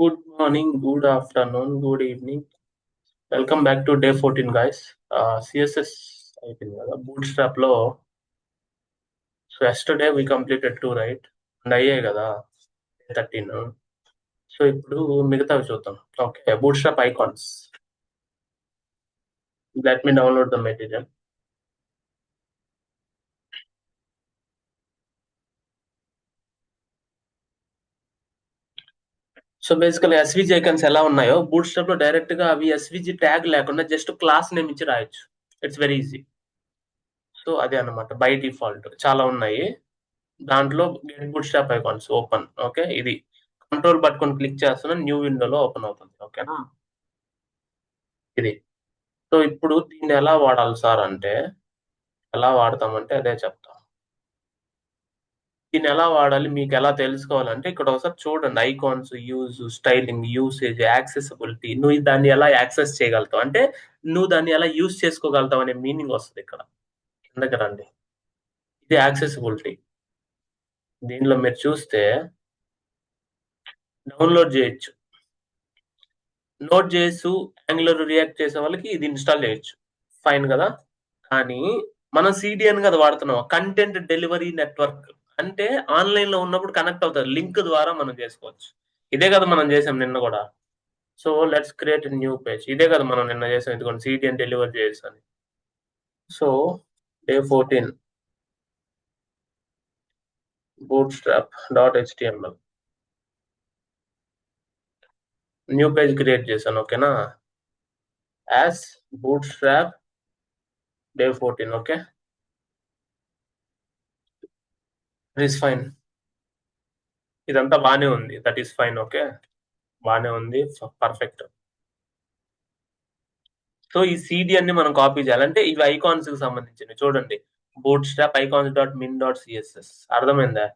Good morning, good afternoon, good evening. Welcome back to day 14, guys. CSS అయిపోయింది కదా Bootstrap లో. So yesterday we completed 2, right? And అయ్యాయి కదా 13. So ఇప్పుడు మిగతావి చూద్దాం. Okay, Bootstrap icons. Let me download the material. So బేసికల్ SVG icons ఎలా ఉన్నాయో Bootstrap లో డైరెక్ట్ గా అవి ఎస్విజి ట్యాగ్ లేకుండా జస్ట్ క్లాస్ నేమ్ ఇచ్చి రాయొచ్చు. It's very easy. సో అదే అన్నమాట బై డిఫాల్ట్ చాలా ఉన్నాయి. దాంట్లో get bootstrap icons open. Okay, ఇది కంట్రోల్ పట్టుకొని క్లిక్ చేస్తున్నా న్యూ విండోలో ఓపెన్ అవుతుంది. ఓకేనా, ఇది. సో ఇప్పుడు దీన్ని ఎలా వాడాలి సార్ అంటే, ఎలా వాడతామంటే అదే చెప్తాం. దీన్ని ఎలా వాడాలి మీకు ఎలా తెలుసుకోవాలంటే ఇక్కడ ఒకసారి చూడండి. Icons use, styling, usage, accessibility. నువ్వు దాన్ని ఎలా యాక్సెస్ చేయగలుగుతావు అంటే నువ్వు దాన్ని ఎలా యూజ్ చేసుకోగలుగుతావు అనే మీనింగ్ వస్తుంది ఇక్కడ. కిందకి రండి, ఇది యాక్సెసిబిలిటీ. దీనిలో మీరు చూస్తే డౌన్లోడ్ చేయొచ్చు. నోట్ చేసు యాంగులర్ రియాక్ట్ చేసే వాళ్ళకి ఇది ఇన్స్టాల్ చేయొచ్చు. ఫైన్ కదా. కానీ మనం సిడిఎన్ కదా వాడుతున్నాం, కంటెంట్ డెలివరీ నెట్వర్క్. అంటే ఆన్లైన్ లో ఉన్నప్పుడు కనెక్ట్ అవుతారు, లింక్ ద్వారా మనం చేసుకోవచ్చు. ఇదే కదా మనం చేసాం నిన్న కూడా. So let's create new page. ఇదే కదా మనం నిన్న చేసాం, ఇదిగోండి సిడిఎన్ డెలివరీ చేసాను. So day 14 bootstrap.html new page create చేశాను. ఓకేనా, as bootstrap day 14. Okay, it is fine. ఇదంతా బానే ఉంది, దట్ ఈస్ ఫైన్. ఓకే, బానే ఉంది, పర్ఫెక్ట్. సో ఈ సిడిఎన్ ని మనం కాపీ చేయాలంటే ఇవి ఐకాన్స్ కి సంబంధించినవి. చూడండి, bootstrap icons.min.css. అర్థమైందా?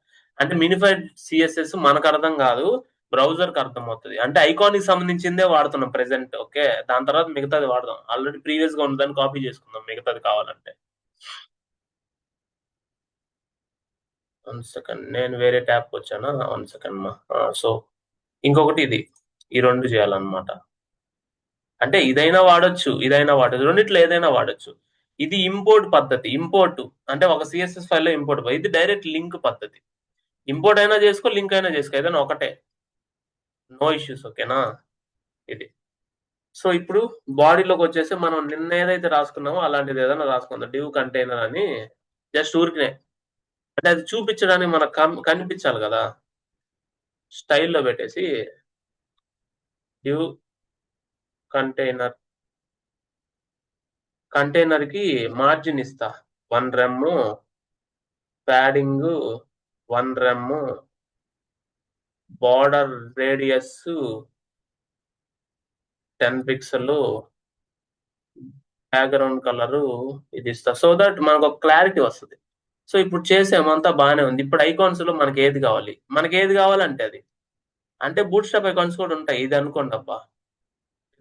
అంటే మినిఫైడ్ సిఎస్ఎస్ మనకు అర్థం కాదు, బ్రౌజర్ కి అర్థం అవుతుంది. అంటే ఐకాన్ కి సంబంధించిందే వాడుతున్నాం ప్రెసెంట్. ఓకే, దాని తర్వాత మిగతాది వాడదాం. ఆల్రెడీ ప్రీవియస్ గా ఉన్నదాన్ని కాపీ చేసుకుందాం మిగతాది కావాలంటే. 1 సెకండ్, నేను వేరే ట్యాబ్ వచ్చానా? 1 సెకండ్ మా. సో ఇంకొకటి ఇది, ఈ రెండు చేయాలన్నమాట. అంటే ఇదైనా వాడొచ్చు, ఇదైనా వాడచ్చు, రెండిట్లో ఏదైనా వాడొచ్చు. ఇది ఇంపోర్ట్ పద్ధతి. ఇంపోర్ట్ అంటే ఒక సిఎస్ఎస్ ఫైల్ లో ఇంపోర్ట్. ఇది డైరెక్ట్ లింక్ పద్ధతి. ఇంపోర్ట్ అయినా చేసుకో, లింక్ అయినా చేసుకో, ఏదైనా ఒకటే, నో ఇష్యూస్. ఓకేనా, ఇది. సో ఇప్పుడు బాడీలోకి వచ్చేసి మనం నిన్న ఏదైతే రాసుకున్నామో అలాంటిది ఏదైనా రాసుకుందాం. డివ్ కంటైనర్ అని జస్ట్ ఊరికినే, అంటే అది చూపించడానికి మనకు కనిపించాలి కదా. స్టైల్లో పెట్టేసి డివ్ కంటైనర్, కంటైనర్ కి మార్జిన్ ఇస్తా 1 rem, padding 1 rem, border radius 10 pixel, background colour ఇది ఇస్తా. సో దట్ మనకు ఒక క్లారిటీ వస్తుంది. సో ఇప్పుడు చేసామంతా బాగానే ఉంది. ఇప్పుడు ఐకాన్స్ లో మనకి ఏది కావాలి, మనకి ఏది కావాలంటే అది. అంటే బూట్స్ట్రాప్ ఐకాన్స్ కూడా ఉంటాయి. ఇది అనుకోండి అబ్బా,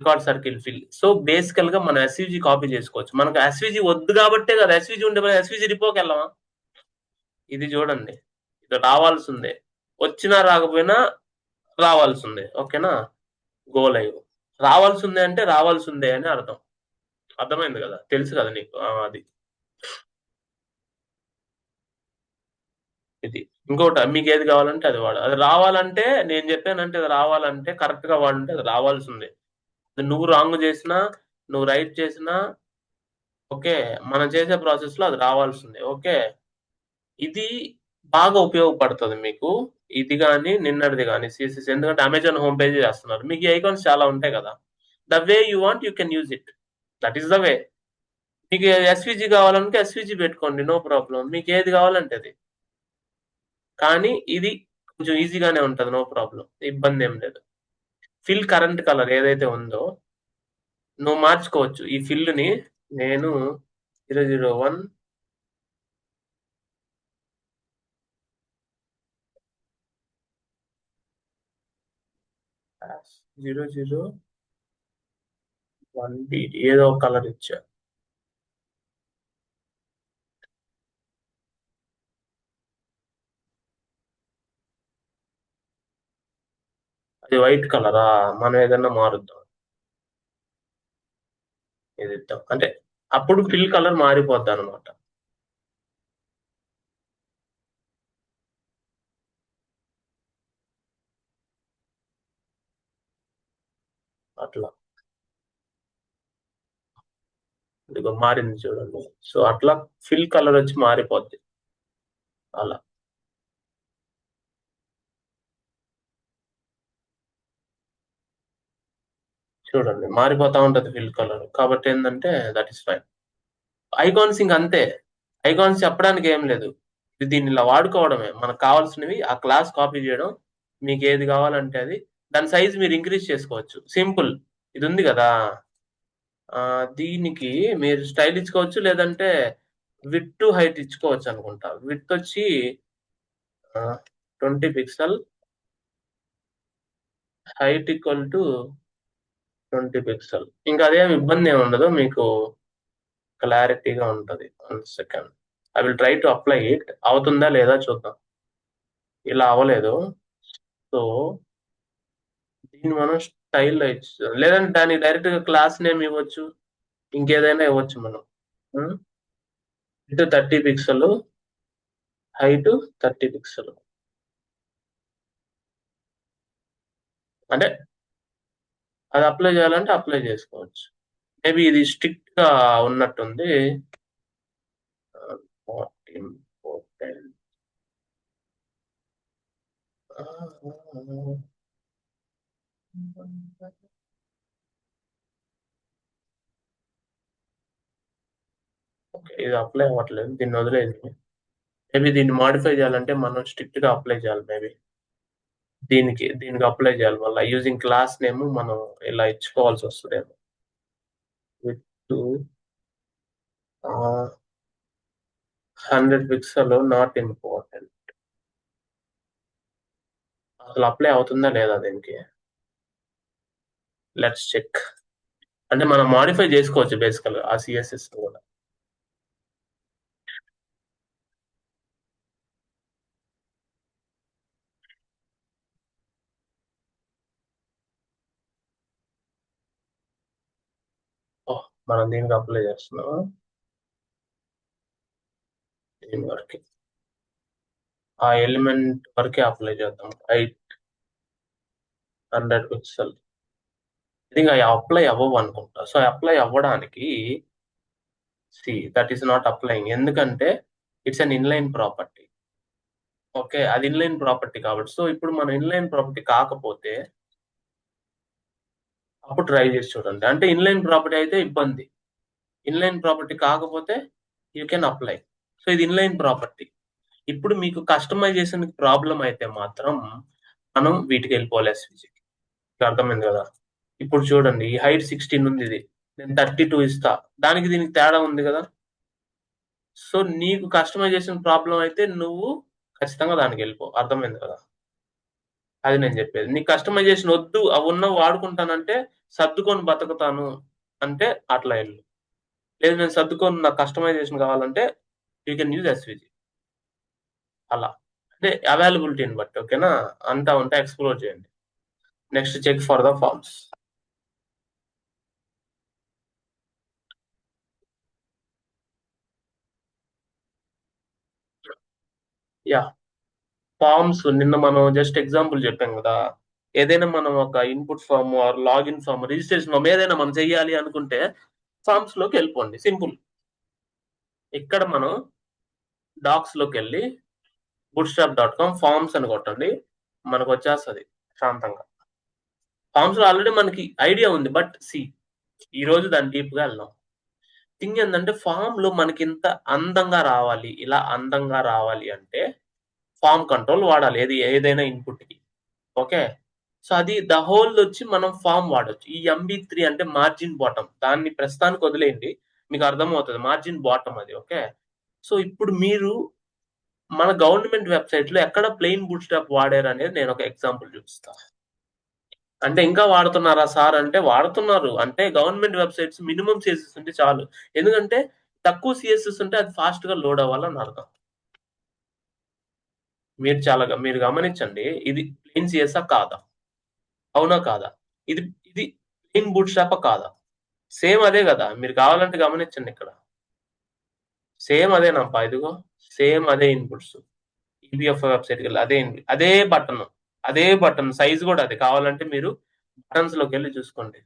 రికార్డ్ సర్కిల్ ఫిల్. సో బేసికల్ గా మనం ఎస్విజి కాపీ చేసుకోవచ్చు. మనకు ఎస్విజి వద్దు కాబట్టే కదా, ఎస్విజి ఉండే ఎస్విజి రిపోకి వెళ్ళామా. ఇది చూడండి, ఇది రావాల్సిందే, వచ్చినా రాకపోయినా రావాల్సిందే. ఓకేనా, గో లైవ్. రావాల్సిందే అంటే రావాల్సిందే అని అర్థం. అర్థమైంది కదా, తెలుసు కదా నీకు. అది ఇది. ఇంకోటి, మీకు ఏది కావాలంటే అది వాడు. అది రావాలంటే నేను చెప్పానంటే అది రావాలంటే కరెక్ట్ గా వాడంటే అది రావాల్సిందే. అది నువ్వు రాంగ్ చేసినా, నువ్వు రైట్ చేసినా, ఓకే, మనం చేసే ప్రాసెస్ లో అది రావాల్సిందే. ఓకే, ఇది బాగా ఉపయోగపడుతుంది మీకు. ఇది కానీ నిన్నటిది కానీ సిఎస్ఎస్, ఎందుకంటే అమెజాన్ హోమ్ పేజ్ చేస్తున్నారు, మీకు ఐకాన్స్ చాలా ఉంటాయి కదా. The way you want you can use it, that is the way. మీకు ఎస్విజి కావాలంటే ఎస్విజి పెట్టుకోండి, నో ప్రాబ్లం. మీకు ఏది కావాలంటే అది. కానీ ఇది కొంచెం ఈజీగానే ఉంటది, నో ప్రాబ్లం, ఇబ్బంది ఏం లేదు. ఫిల్ కరెంట్ కలర్ ఏదైతే ఉందో నువ్వు మార్చుకోవచ్చు. ఈ ఫిల్ ని నేను 001 001 ఏదో ఒక కలర్ ఇచ్చా. ఇది వైట్ కలరా? మనం ఏదన్నా మారుద్దాం. ఇది ఇద్దాం. అంటే అప్పుడు ఫిల్ కలర్ మారిపోద్దనమాట. అట్లా. ఇదిగో మారింది చూడండి. సో, అట్లా ఫిల్ కలర్ వచ్చి మారిపోద్ది. అలా. చూడండి మారిపోతా ఉంటది ఫిల్ కలర్. కాబట్టి ఏందంటే దట్ ఈస్ ఫైన్. ఐకాన్స్ ఇంక అంతే. ఐకాన్స్ చెప్పడానికి ఏం లేదు. దీన్ని ఇలా వాడుకోవడమే. మనకు కావాల్సినవి ఆ క్లాస్ కాపీ చేయడం. మీకు ఏది కావాలంటే అది. దాని సైజ్ మీరు ఇంక్రీజ్ చేసుకోవచ్చు. సింపుల్. ఇది ఉంది కదా! దీనికి మీరు స్టైల్ ఇచ్చుకోవచ్చు. లేదంటే విడ్త్ టు హైట్ ఇచ్చుకోవచ్చు అనుకుంటా. విడ్త్ వచ్చి 20 pixel, height equal to 20 pixel. ఇంకా అదేం ఇబ్బంది ఏమి ఉండదు. మీకు క్లారిటీగా ఉంటది. 1 second. I will try to apply it. అవుతుందా లేదా చూద్దాం. ఇలా అవ్వలేదు. సో, దీన్ని మనం స్టైల్‌లో ఇచ్చేద్దాం. లేదంటే దానికి డైరెక్ట్‌గా క్లాస్ నేమ్ ఇవ్వచ్చు. ఇంకేదైనా ఇవ్వచ్చు మనం. హ్మ్. Width 30 pixel, height 30 pixel. అంటే అది అప్లై చేయాలంటే అప్లై చేసుకోవచ్చు. మేబీ ఇది స్ట్రిక్ట్‌గా ఉన్నట్టుంది. 14, 14. ఓకే. ఇది అప్లై అవ్వట్లేదు. దీన్ని వదిలేయండి. మేబీ దీన్ని మోడిఫై చేయాలంటే మనం స్ట్రిక్ట్‌గా అప్లై చేయాలి మేబీ. దీనికి అప్లై చేయాలి మళ్ళా. యూజింగ్ క్లాస్ నేమ్ మనం ఇలా ఇచ్చుకోవాల్సొస్తదేమో. Width ah, 100 pixel not important. అసలు అప్లై అవుతుందా లేదా దీనికి? Let's check. అంటే మనం మోడిఫై చేసుకోవచ్చు బేసికల్‌గా ఆ సీఎస్ఎస్‌ని కూడా. ఓహ్! మనం దీనికి అప్లై చేస్తున్నామా? దీని వరకే. ఆ ఎలిమెంట్ వరకే అప్లై చేద్దాం. Height 100 pixel. ఐ థింక్ అయి అప్లై అవ్వవనుకుంటా. సో, అప్లై అవ్వడానికి దట్ ఈస్ నాట్ అప్లయింగ్. ఎందుకంటే it's an inline property. Okay. అది ఇన్‌లైన్ ప్రాపర్టీ కాబట్టి. సో, ఇప్పుడు మనం ఇన్‌లైన్ ప్రాపర్టీ కాకపోతే అప్పుడు ట్రై చేసి చూడండి. అంటే ఇన్‌లైన్ ప్రాపర్టీ అయితే ఇబ్బంది. ఇన్‌లైన్ ప్రాపర్టీ కాకపోతే యూ కెన్ అప్లై. సో, ఇది ఇన్‌లైన్ ప్రాపర్టీ. ఇప్పుడు మీకు కస్టమైజేషన్‌కి ప్రాబ్లమ్ అయితే మాత్రం మనం వీటికెళ్ళిపోవాలి ఎస్‌విజికి. మీకు అర్థమైంది గదా! ఇప్పుడు చూడండి ఈ హైట్ 16 ఉందిది. నేను 32 ఇస్తా. దానికి దీనికి తేడా ఉంది గదా! సో, నీకు కస్టమైజేషన్ ప్రాబ్లమ్ అయితే నువ్వు ఖచ్చితంగా దానికెళ్ళిపో. అర్థమైంది కదా! అది నేను జెప్పేది. నీకు కస్టమైజేషన్ ఒద్దు, అవున్నవి వాడుకుంటానంటే సర్దుకొని బతుకుతాను అంటే అట్లా ఎళ్ళు. లేదు నేను సర్దుకోను నాకు కస్టమైజేషన్ కావాలంటే యూ కెన్ యూజ్ ఎస్‌విజి. అలా. అంటే అవైలబిలిటీని బట్టి ఓకేనా? అంతా ఉంటే ఎక్స్‌ప్లోర్ చేయండి. Next check for the forms. Yeah! Forms నిన్న మనం జస్ట్ ఎగ్జాంపుల్ జెప్పాం గదా! ఏదైనా మనం ఒక input form or login form, registration form ఏదైనా మనం చెయ్యాలి అనుకుంటే ఫార్మ్స్‌లోకెళ్ళిపోండి సింపుల్. ఇక్కడ మనం డాక్స్‌లోకెళ్ళి బూట్‌స్ట్రాప్.కామ్ ఫార్మ్స్ అని కొట్టండి. మనకొచ్చేస్తది శాంతంగా. ఫార్మ్స్‌లో ఆల్రెడీ మనకి ఐడియా ఉంది. బట్ ఈరోజు దాన్ని డీప్‌గా ఎళ్దాం. థింగ్ ఏందంటే ఫార్మ్‌లో మనకింత అందంగా రావాలి, ఇలా అందంగా రావాలి అంటే ఫార్మ్ కంట్రోల్ వాడాలి. ఏదైనా ఇన్‌పుట్‌కి. ఓకే. సో, అది ద హోల్‌దొచ్చి మనం ఫార్మ్ వాడొచ్చు. ఈ ఎంబీ3 అంటే మార్జిన్ బాటమ్. దాన్ని ప్రస్తుతానికి వదిలేయండి. మీకు అర్థమవుతది. మార్జిన్ బాటమ్ అది. ఓకే. సో, ఇప్పుడు మీరు మన గవర్నమెంట్ వెబ్‌సైట్‌లో ఎక్కడ ప్లెయిన్ బూట్‌స్ట్రాప్ వాడారనేది నేనొక ఎగ్జాంపుల్ చూపిస్తా. అంటే ఇంకా వాడుతున్నారా సార్ అంటే వాడుతున్నారు. అంటే గవర్నమెంట్ వెబ్‌సైట్స్ మినిమమ్ సీఎస్ఎస్ ఉంటే చాలు. ఎందుకంటే తక్కువ సీఎస్ఎస్ ఉంటే అది ఫాస్ట్‌గా లోడ్ అవ్వాలని అర్థం. మీరు గమనించండి. ఇది ప్లెయిన్ సీఎస్‌ఆ కాదా? అవునా కాదా? ఇది ఇది ప్లెయిన్ బూట్ స్ట్రాపా కాదా? సేమ్ అదే కదా, మీరు కావాలంటే గమనించండి ఇక్కడ. సేమ్ అదేనప్పా, ఇదిగో సేమ్ అదే ఇన్పుట్స్. ఈపీఎఫ్ వెబ్సైట్కి వెళ్ళి అదే బటన్ సైజ్ కూడా అదే. కావాలంటే మీరు బటన్స్ లోకి వెళ్ళి చూసుకోండి.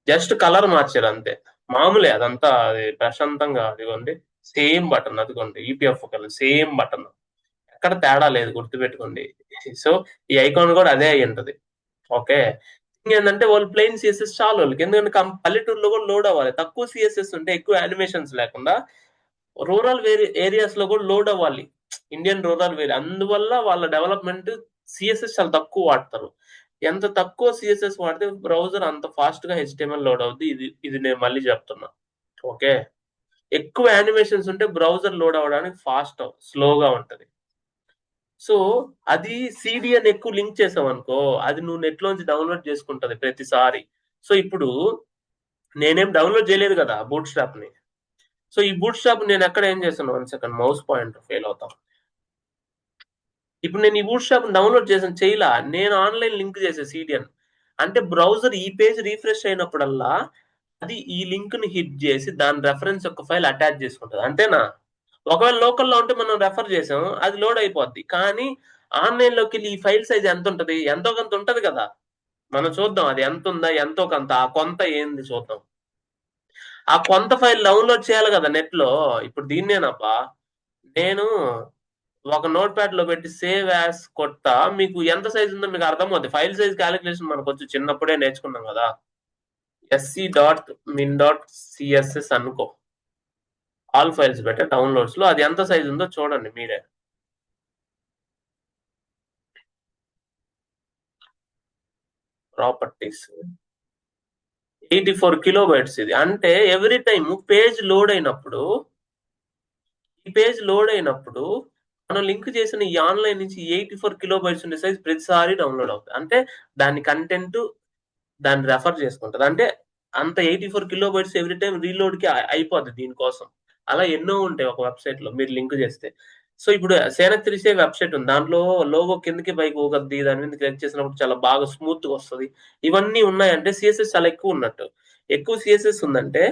జస్ట్ కలర్ మార్చారు అంతే. మామూలే అదంతా, అది ప్రశాంతంగా అదిగోండి. సేమ్ బటన్ అదిగోండి, ఈపీఎఫ్ సేమ్ బటన్. ఎక్కడ తేడా లేదు, గుర్తుపెట్టుకోండి. సో ఈ ఐకాన్ కూడా అదే అయి ఉంటది. ఓకే. ఏంటంటే వాళ్ళు ప్లెయిన్ సిఎస్ఎస్ చాలు వాళ్ళకి, ఎందుకంటే పల్లెటూరులో కూడా లోడ్ అవ్వాలి. తక్కువ సిఎస్ఎస్ ఉంటే ఎక్కువ యానిమేషన్స్ లేకుండా రూరల్ ఏరియాస్ లో కూడా లోడ్ అవ్వాలి. ఇండియన్ రూరల్ వేరి, అందువల్ల వాళ్ళ డెవలప్మెంట్ సిఎస్ఎస్ చాలా తక్కువ వాడతారు. ఎంత తక్కువ సిఎస్ఎస్ వాడితే బ్రౌజర్ అంత ఫాస్ట్ గా హెచ్టిఎంఎల్ లోడ్ అవుద్ది. ఇది ఇది నేను మళ్ళీ చెప్తున్నా. ఓకే. ఎక్కువ యానిమేషన్స్ ఉంటే బ్రౌజర్ లోడ్ అవ్వడానికి ఫాస్ట్ స్లోగా ఉంటది. సో అది సిడిఎన్ ఎక్కువ లింక్ చేసావు అనుకో, అది నువ్వు నెట్ లోంచి డౌన్లోడ్ చేసుకుంటది ప్రతిసారి. సో ఇప్పుడు నేనేం డౌన్లోడ్ చేయలేదు కదా బూట్ స్ట్రాప్ ని. సో ఈ బూట్ స్ట్రాప్ నేను ఎక్కడ ఏం చేస్తాను, 1 సెకండ్, మౌస్ పాయింట్ ఫెయిల్ అవుతాం. ఇప్పుడు నేను ఈ బూట్ స్ట్రాప్ డౌన్లోడ్ చేసాను చేయలా, నేను ఆన్లైన్ లింక్ చేసే సిడిఎన్. అంటే బ్రౌజర్ ఈ పేజ్ రీఫ్రెష్ అయినప్పుడల్లా అది ఈ లింక్ ని హిట్ చేసి దాని రెఫరెన్స్ యొక్క ఫైల్ అటాచ్ చేసుకుంటది, అంతేనా? ఒకవేళ లోకల్లో ఉంటే మనం రెఫర్ చేసాం, అది లోడ్ అయిపోద్ది. కానీ ఆన్లైన్ లోకి వెళ్ళి ఈ ఫైల్ సైజ్ ఎంత ఉంటది, ఎంతో కొంత ఉంటది కదా. మనం చూద్దాం అది ఎంత ఉందా, ఎంతో కొంత, ఆ కొంత ఏంది చూద్దాం. ఆ కొంత ఫైల్ డౌన్లోడ్ చేయాలి కదా నెట్ లో. ఇప్పుడు దీన్నేనబ్బా, నేను ఒక నోట్ ప్యాడ్ లో పెట్టి సేవ్ యాస్ కొట్టా, మీకు ఎంత సైజ్ ఉందో మీకు అర్థమవుతుంది. ఫైల్ సైజ్ క్యాలిక్యులేషన్ మనకు వచ్చి చిన్నప్పుడే నేర్చుకున్నాం కదా. sc.min.css అనుకో, ఆల్ ఫైల్స్ పెట్టే డౌన్లోడ్స్ లో అది ఎంత సైజ్ ఉందో చూడండి మీరే. ప్రాపర్టీస్ 84 KB ఇది. అంటే ఎవ్రీ టైమ్ పేజ్ లోడ్ అయినప్పుడు, ఈ పేజ్ లోడ్ అయినప్పుడు మనం లింక్ చేసిన ఈ ఆన్లైన్ నుంచి 84 KB ఉండే సైజ్ ప్రతిసారి డౌన్లోడ్ అవుతుంది. అంటే దాని కంటెంట్ దాన్ని రెఫర్ చేసుకుంటది. అంటే అంత 84 KB ఎవ్రీ టైం రీలోడ్ కి అయిపోద్ది దీనికోసం. అలా ఎన్నో ఉంటాయి ఒక వెబ్సైట్ లో మీరు లింక్ చేస్తే. సో ఇప్పుడు సేనక్ 3 వెబ్సైట్ ఉంది, దాంట్లో లోగో కిందకి పైకి ఊగద్ది, దాని మీద క్లిక్ చేసినప్పుడు చాలా బాగా స్మూత్ గా వస్తుంది. ఇవన్నీ ఉన్నాయంటే సిఎస్ఎస్ చాలా ఎక్కువ ఉన్నట్టు. ఎక్కువ సిఎస్ఎస్ ఉందంటే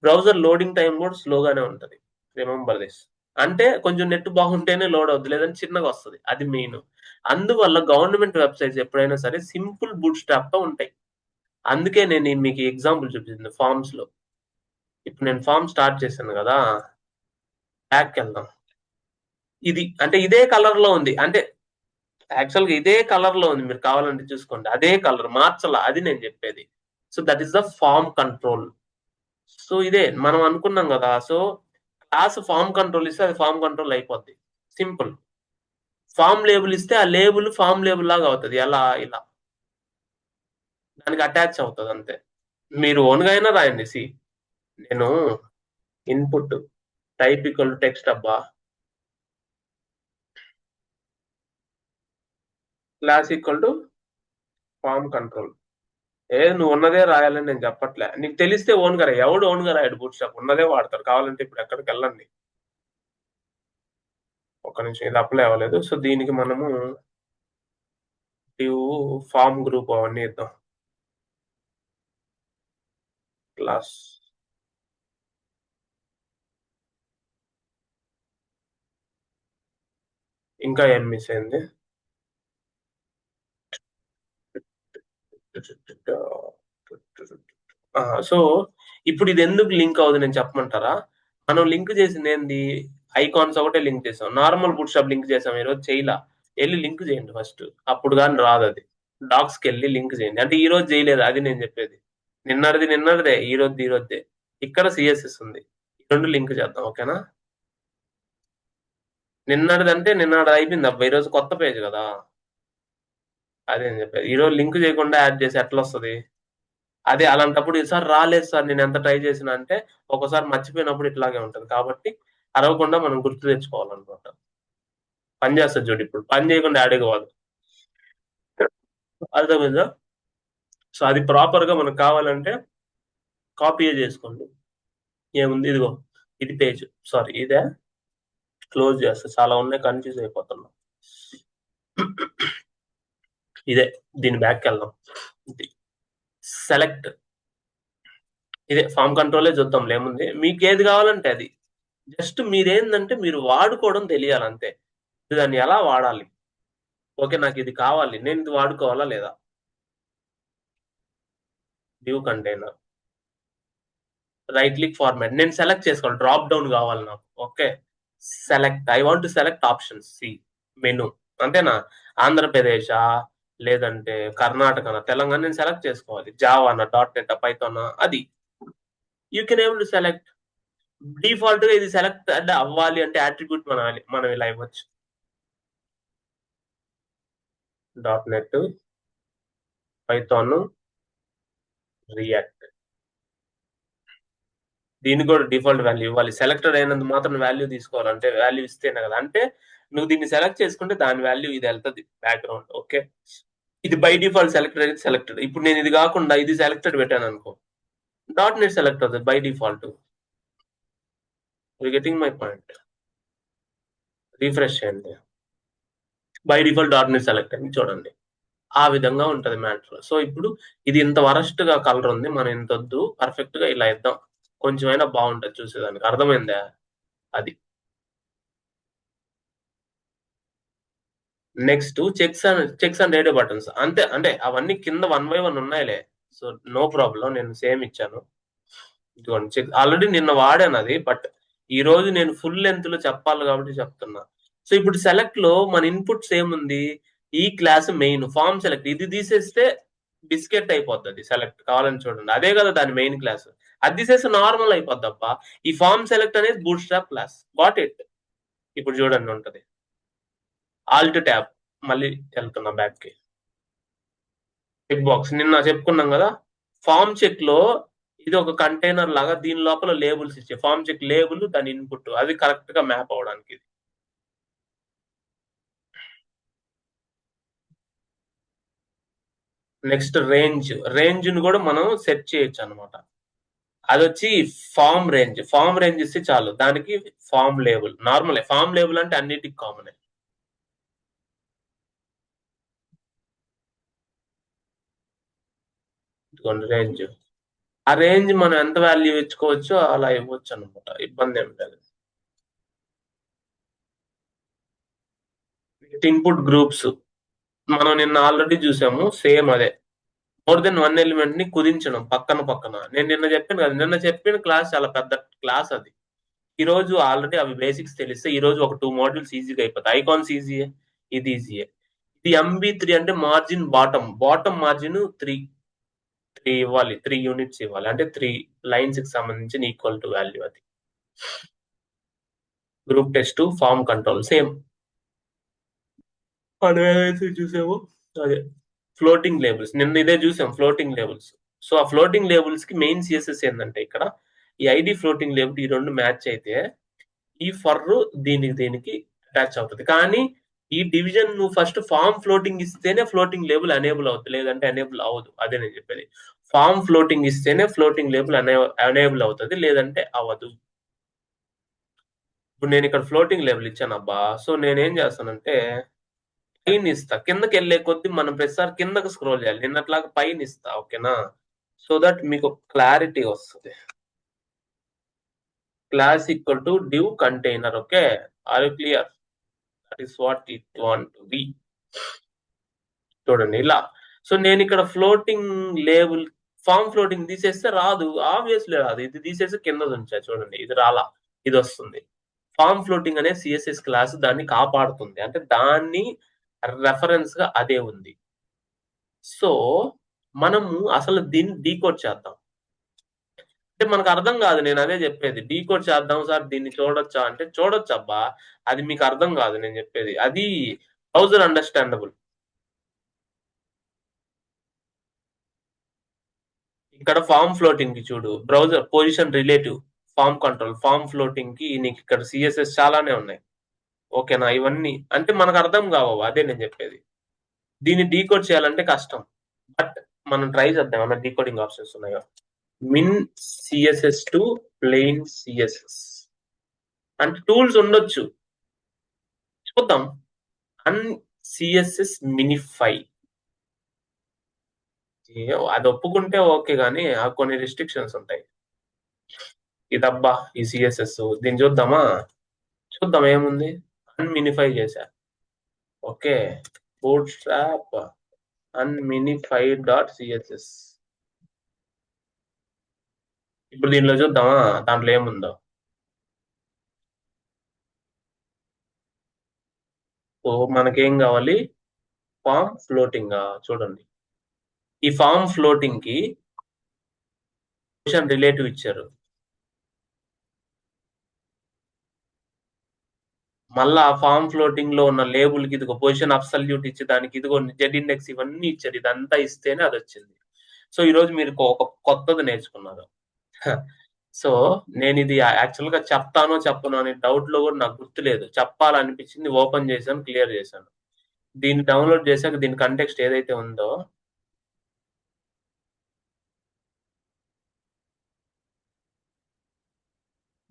బ్రౌజర్ లోడింగ్ టైం కూడా స్లోగానే ఉంటది. Remember this. అంటే కొంచెం నెట్ బాగుంటేనే లోడ్ అవుద్ది, లేదంటే చిన్నగా వస్తుంది, అది మెయిన్. అందువల్ల గవర్నమెంట్ వెబ్సైట్స్ ఎప్పుడైనా సరే సింపుల్ బూట్ స్ట్రాప్ తో ఉంటాయి. అందుకే నేను మీకు ఎగ్జాంపుల్ చూపించింది ఫార్మ్స్ లో. ఇప్పుడు నేను ఫార్మ్ స్టార్ట్ చేశాను కదా, బ్యాక్ వెళ్దాం. ఇది అంటే ఇదే కలర్ లో ఉంది, అంటే యాక్చువల్ గా ఇదే కలర్ లో ఉంది, మీరు కావాలంటే చూసుకోండి. అదే కలర్ మార్చలా, అది నేను చెప్పేది. So that is the form control. So ఇదే మనం అనుకున్నాం కదా. సో క్లాస్ ఫార్మ్ కంట్రోల్ ఇస్తే అది ఫార్మ్ కంట్రోల్ అయిపోద్ది, సింపుల్. ఫార్మ్ లేబుల్ ఇస్తే ఆ లేబుల్ ఫార్మ్ లేబుల్ లాగా అవుతుంది, ఎలా ఇలా దానికి అటాచ్ అవుతుంది అంతే. మీరు ఓన్గా అయినా రాయండి. నేను ఇన్పుట్ టైప్ ఈక్వల్ టెక్స్ట్ అబ్బా, class equal to form control. నువ్వు ఉన్నదే రాయాలని నేను చెప్పట్లే, నీకు తెలిస్తే ఓన్ గా రాయి. ఎవడు ఓన్ గా రాయడు, బూట్ స్ట్రాప్ ఉన్నదే వాడతారు. కావాలంటే ఇప్పుడు ఎక్కడికి వెళ్ళండి, ఒక్క నిమిషం, ఇది అప్లై అవ్వలేదు. సో దీనికి మనము ఫార్మ్ గ్రూప్ అవన్నీ ఇద్దాం. క్లాస్ ఇంకా ఏం మిస్ అయింది. సో ఇప్పుడు ఇది ఎందుకు లింక్ అవుతుంది నేను చెప్పమంటారా? మనం లింక్ చేసింది ఏంది, ఐకాన్స్ ఒకటే లింక్ చేసాం. నార్మల్ బూట్ స్ట్రాప్ లింక్ చేసాం ఈరోజు చేయలా. వెళ్ళి లింక్ చేయండి ఫస్ట్, అప్పుడు కానీ రాదు అది. డాక్స్ కి వెళ్ళి లింక్ చేయండి. అంటే ఈ రోజు చేయలేదు అది నేను చెప్పేది. నిన్నటిది నిన్నటిదే, ఈ రోజు ఈ రోజుదే. ఇక్కడ సిఎస్ఎస్ ఉంది, ఈ రెండు లింక్ చేద్దాం, ఓకేనా? నిన్నటిది అంటే నిన్నటి అయిపోయింది అబ్బా, ఈ రోజు కొత్త పేజ్ కదా. అదే నేను చెప్పేది, ఈ రోజు లింక్ చేయకుండా యాడ్ చేసి ఎట్లా వస్తుంది? అదే అలాంటప్పుడు ఈసారి రాలేదు సార్ నేను ఎంత ట్రై చేసినా అంటే, ఒకసారి మర్చిపోయినప్పుడు ఇట్లాగే ఉంటది. కాబట్టి అరవకుండా మనం గుర్తు తెచ్చుకోవాలన్నమాట. పని చేస్తుంది చూడు, ఇప్పుడు పని చేయకుండా అడగవాలి. అర్థమైందా? సో అది ప్రాపర్ గా మనకు కావాలంటే కాపీ చేసుకోండి. ఏముంది, ఇదిగో ఇది పేజ్. సారీ ఇదే, క్లోజ్ చేస్తా, చాలా ఉన్నాయి కన్ఫ్యూజ్ అయిపోతున్నా. ఇదే దీని బ్యాక్ వెళ్దాం. సెలెక్ట్ ఇదే ఫామ్ కంట్రోలే చూద్దాం ఏముంది. మీకు ఏది కావాలంటే అది. జస్ట్ మీరేందంటే మీరు వాడుకోవడం తెలియాలి అంతే. దాన్ని ఎలా వాడాలి, ఓకే నాకు ఇది కావాలి, నేను ఇది వాడుకోవాలా లేదా. New container, right click format, నేను సెలెక్ట్ చేసుకోవాలి, డ్రాప్ డౌన్ కావాలి నాకు. Okay, select, I want to select options, see menu, అంతేనా. ఆంధ్రప్రదేశా లేదంటే కర్ణాటకనా తెలంగాణ నేను సెలెక్ట్ చేసుకోవాలి. జావానా .NET పైథానా అది. You can able to select. Default గా ఇది సెలెక్ట్ అంటే అవ్వాలి అంటే అట్రిబ్యూట్ మనం ఇలా ఇవ్వచ్చు. .NET, పైథాన్, రియాక్ట్, దీనికి కూడా డిఫాల్ట్ వాల్యూ ఇవ్వాలి. సెలెక్టెడ్ అయినందుకు మాత్రం వాల్యూ తీసుకోవాలి, అంటే వాల్యూ ఇస్తేనే కదా. అంటే నువ్వు దీన్ని సెలెక్ట్ చేసుకుంటే దాని వాల్యూ ఇది వెళ్తుంది బ్యాక్గ్రౌండ్. ఓకే, ఇది బై డిఫాల్ట్ సెలెక్టెడ్ అయితే సెలెక్టెడ్. ఇప్పుడు నేను ఇది కాకుండా ఇది సెలెక్టెడ్ పెట్టాను అనుకో, .NET సెలెక్ట్ అవుతుంది by default. Getting my point. Refresh చేయండి, బై డిఫాల్ట్ .NET సెలెక్ట్ అయింది చూడండి. ఆ విధంగా ఉంటది మ్యాటర్. సో ఇప్పుడు ఇది ఇంత వరస్ట్ గా కలర్ ఉంది, మనం ఇంత వద్దు, పర్ఫెక్ట్ గా ఇలా ఇద్దాం, కొంచెమైనా బాగుంటది చూసేదానికి. అర్థమైందా అది. Next checks and radio buttons, అంతే. అంటే అవన్నీ కింద 1 by 1 ఉన్నాయిలే, సో నో ప్రాబ్లం, నేను సేమ్ ఇచ్చాను. ఇదిగోండి చెక్, ఆల్రెడీ నిన్న వాడాను అది, బట్ ఈ రోజు నేను ఫుల్ లెంత్ లో చెప్పాలి కాబట్టి చెప్తున్నా. సో ఇప్పుడు సెలెక్ట్ లో మన ఇన్పుట్స్ ఏముంది, ఈ క్లాస్ మెయిన్ ఫామ్ సెలెక్ట్, ఇది తీసేస్తే బిస్కెట్ అయిపోద్ది సెలెక్ట్, కావాలని చూడండి, అదే కదా దాని మెయిన్ క్లాస్. అది తీసేస్తే నార్మల్ అయిపోద్ది అబ్బా. ఈ ఫామ్ సెలెక్ట్ అనేది boot strap class, got it. ఇప్పుడు చూడండి ఉంటది, ఆల్ట్ ట్యాబ్, మళ్ళీ వెళ్తున్నా బ్యాక్ కి. చెక్ బాక్స్ నిన్న చెప్పుకున్నాం కదా, ఫామ్ చెక్ లో ఇది ఒక కంటైనర్ లాగా, దీని లోపల లేబుల్స్ ఇచ్చే ఫామ్ చెక్ లేబుల్, దాని ఇన్పుట్, అది కరెక్ట్ గా మ్యాప్ అవడానికి. నెక్స్ట్ రేంజ్ ని కూడా మనం సెట్ చేయొచ్చు అనమాట. అది వచ్చి ఫామ్ రేంజ్ ఇస్తే చాలు, దానికి form label normal. Form label అంటే అన్నిటికి కామన్. ఇదిగోండి రేంజ్, ఆ రేంజ్ మనం ఎంత వాల్యూ ఇచ్చుకోవచ్చో అలా ఇవ్వచ్చు అనమాట, ఇబ్బంది ఏమి లేదు. ఇన్పుట్ గ్రూప్స్ మనం నిన్న ఆల్రెడీ చూసాము, సేమ్ అదే. మోర్ దెన్ 1 ఎలిమెంట్ ని కుదించడం పక్కన పక్కన, నేను నిన్న చెప్పాను కదా, నిన్న చెప్పిన క్లాస్ చాలా పెద్ద క్లాస్ అది. ఈ రోజు ఆల్రెడీ అవి బేసిక్స్ తెలిస్తే ఈ రోజు ఒక 2 మాడ్యూల్స్ ఈజీగా అయిపోతాయి. ఐకాన్స్ ఈజీయే, ఇది ఈజీయే. ఇది MB3 అంటే మార్జిన్ బాటమ్ మార్జిన్ 3 ఇవ్వాలి, 3 యూనిట్స్ ఇవ్వాలి, అంటే 3 లైన్స్ కి సంబంధించిన ఈక్వల్ టు వాల్యూ అది. Group test, form control same మనం ఏదైతే చూసామో అదే. ఫ్లోటింగ్ లేబుల్స్ నిన్న ఇదే చూసాం, ఫ్లోటింగ్ లేబుల్స్. సో ఆ ఫ్లోటింగ్ లేబుల్స్ కి మెయిన్ సిఎస్ఎస్ ఏంటంటే, ఇక్కడ ఈ ఐడి ఫ్లోటింగ్ లేబుల్ ఈ రెండు మ్యాచ్ అయితే ఈ ఫర్ దీనికి అటాచ్ అవుతుంది. కానీ ఈ డివిజన్ నువ్వు ఫస్ట్ ఫామ్ ఫ్లోటింగ్ ఇస్తేనే ఫ్లోటింగ్ లేబుల్ అనేబుల్ అవుతుంది, లేదంటే అనేబుల్ అవ్వదు. అదే నేను చెప్పేది, ఫామ్ ఫ్లోటింగ్ ఇస్తేనే ఫ్లోటింగ్ లేబుల్ అనేబుల్ అవుతుంది, లేదంటే అవ్వదు. ఇప్పుడు నేను ఇక్కడ ఫ్లోటింగ్ లేబుల్ ఇచ్చాను అబ్బా, సో నేనేం చేస్తానంటే పైన ఇస్తా, కిందకి వెళ్ళే కొద్ది మనం ప్రతిసారి కిందకి స్క్రోల్ చేయాలి, నిన్నట్లాగా పైన ఇస్తా. ఓకేనా, సో దట్ మీకు క్లారిటీ వస్తుంది. Class equal to div container. Okay, are you clear? That is what it want to be. చూడండి ఇలా. సో నేను ఇక్కడ ఫ్లోటింగ్ లేబుల్ ఫామ్ ఫ్లోటింగ్ తీసేస్తే రాదు, ఆబ్వియస్లీ రాదు. ఇది తీసేసి కింద ఉంచా చూడండి, ఇది రాలా, ఇది వస్తుంది. ఫామ్ ఫ్లోటింగ్ అనే సిఎస్ఎస్ క్లాస్ దాన్ని కాపాడుతుంది, అంటే దాన్ని రెఫరెన్స్ గా అదే ఉంది. సో మనము అసలు దీన్ని డీకోడ్ చేద్దాం. అంటే మనకు అర్థం కాదు, నేను అదే చెప్పేది. డీకోడ్ చేద్దాం సార్, దీన్ని చూడొచ్చా అంటే చూడొచ్చు అబ్బా, అది మీకు అర్థం కాదు నేను చెప్పేది, అది బ్రౌజర్ అండర్స్టాండబుల్. ఇక్కడ ఫామ్ ఫ్లోటింగ్ కి చూడు, browser position relative, form control, form floating కి నీకు ఇక్కడ సిఎస్ఎస్ చాలానే ఉన్నాయి. ఓకేనా, ఇవన్నీ అంటే మనకు అర్థం కావు, అదే నేను చెప్పేది. దీన్ని డీకోడ్ చేయాలంటే కష్టం, బట్ మనం ట్రై చేద్దాం, ఏమన్నా డీకోడింగ్ ఆప్షన్స్ ఉన్నాయో. మిన్ సిఎస్ఎస్ టు ప్లెయిన్ సిఎస్ఎస్ అంటే టూల్స్ ఉండొచ్చు, చూద్దాం. అన్ సిఎస్ఎస్ మినిఫై, అది ఒప్పుకుంటే ఓకే గానీ, కొన్ని రిస్ట్రిక్షన్స్ ఉంటాయి. ఇదబ్బా! ఈ సీఎస్ఎస్ దీన్ని చూద్దామా? చూద్దాం ఏముంది? అన్‌మినిఫై చేశా. Okay. Bootstrap unminified dot CSS. ఇప్పుడు దీనిలో చూద్దామా? దాంట్లో ఏముందో? సో, మనకేం కావాలి? ఫార్మ్ ఫ్లోటింగా? చూడండి. ఈ ఫార్మ్ ఫ్లోటింగ్‌కి పొజిషన్ రిలేటివ్ ఇచ్చారు. మళ్ళా ఆ ఫార్మ్ ఫ్లోటింగ్ లో ఉన్న లేబుల్ కి ఇదిగో పొజిషన్ అబ్సల్యూట్ ఇచ్చి దానికి ఇదిగో జెడ్ ఇండెక్స్ ఇవన్నీ ఇచ్చారు. ఇదంతా ఇస్తేనే అది వచ్చింది. సో ఈ రోజు మీరు ఒక కొత్తది నేర్చుకున్నారు. సో నేను ఇది యాక్చువల్ గా చెప్తానో చెప్పను అనే డౌట్ లో కూడా నాకు గుర్తులేదు. చెప్పాలనిపించింది, ఓపెన్ చేశాను, క్లియర్ చేశాను. దీన్ని డౌన్లోడ్ చేశాక దీని కంటెక్స్ట్ ఏదైతే ఉందో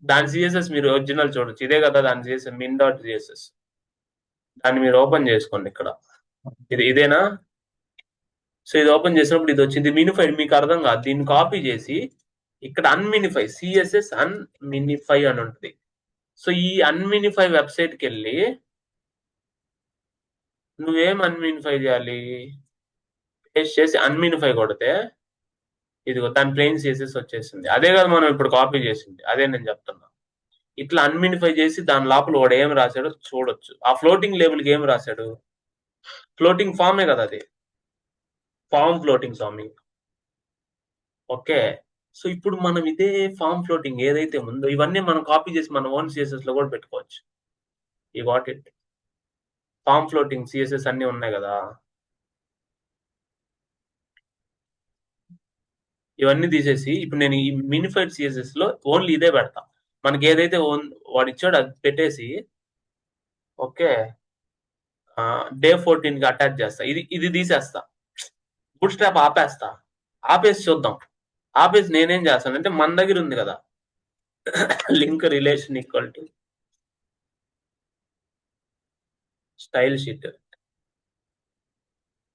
దాని సిఎస్ఎస్ మీరు ఒరిజినల్ చూడొచ్చు. ఇదే కదా దాని సిఎస్ఎస్ మిన్ డాట్ సిఎస్ఎస్. దాన్ని మీరు ఓపెన్ చేసుకోండి ఇక్కడ. ఇదేనా? సో ఇది ఓపెన్ చేసినప్పుడు ఇది వచ్చింది మినిఫైడ్. మీకు అర్థం కాదు. దీన్ని కాపీ చేసి ఇక్కడ అన్మినిఫై సిఎస్ఎస్ అన్మినిఫై అని ఉంటుంది. సో ఈ అన్మినిఫై వెబ్సైట్ కి వెళ్ళి నువ్వేం అన్మినిఫై చేయాలి? పేస్ట్ చేసి అన్మినిఫై కొడితే ఇదిగో దాని ప్లెయిన్ సిఎస్ఎస్ వచ్చేసింది. అదే కదా మనం ఇప్పుడు కాపీ చేసింది. అదే నేను చెప్తున్నా. ఇట్లా అన్మినిఫై చేసి దాని లోపల వాడు ఏం రాశాడో చూడొచ్చు. ఆ ఫ్లోటింగ్ లేబుల్ కి ఏం రాశాడు? ఫ్లోటింగ్ ఫామే కదా అది. ఫామ్ ఫ్లోటింగ్ స్వామి. ఓకే. సో ఇప్పుడు మనం ఇదే ఫామ్ ఫ్లోటింగ్ ఏదైతే ఉందో ఇవన్నీ మనం కాపీ చేసి మన ఓన్ సిఎస్ఎస్ లో కూడా పెట్టుకోవచ్చు. You got it. Form floating CSS అన్ని ఉన్నాయి కదా. ఇవన్నీ తీసేసి ఇప్పుడు నేను ఈ మినిఫైడ్ సిఎస్ఎస్ లో ఓన్లీ ఇదే పెడతా. మనకి ఏదైతే వాడు ఇచ్చాడో అది పెట్టేసి ఓకే డే 14 కి అటాచ్ చేస్తా. ఇది తీసేస్తా. బూట్ స్ట్రాప్ ఆపేస్తా. ఆపేసి చూద్దాం. ఆపేసి నేనేం చేస్తానంటే మన దగ్గర ఉంది కదా link relation equal to style sheet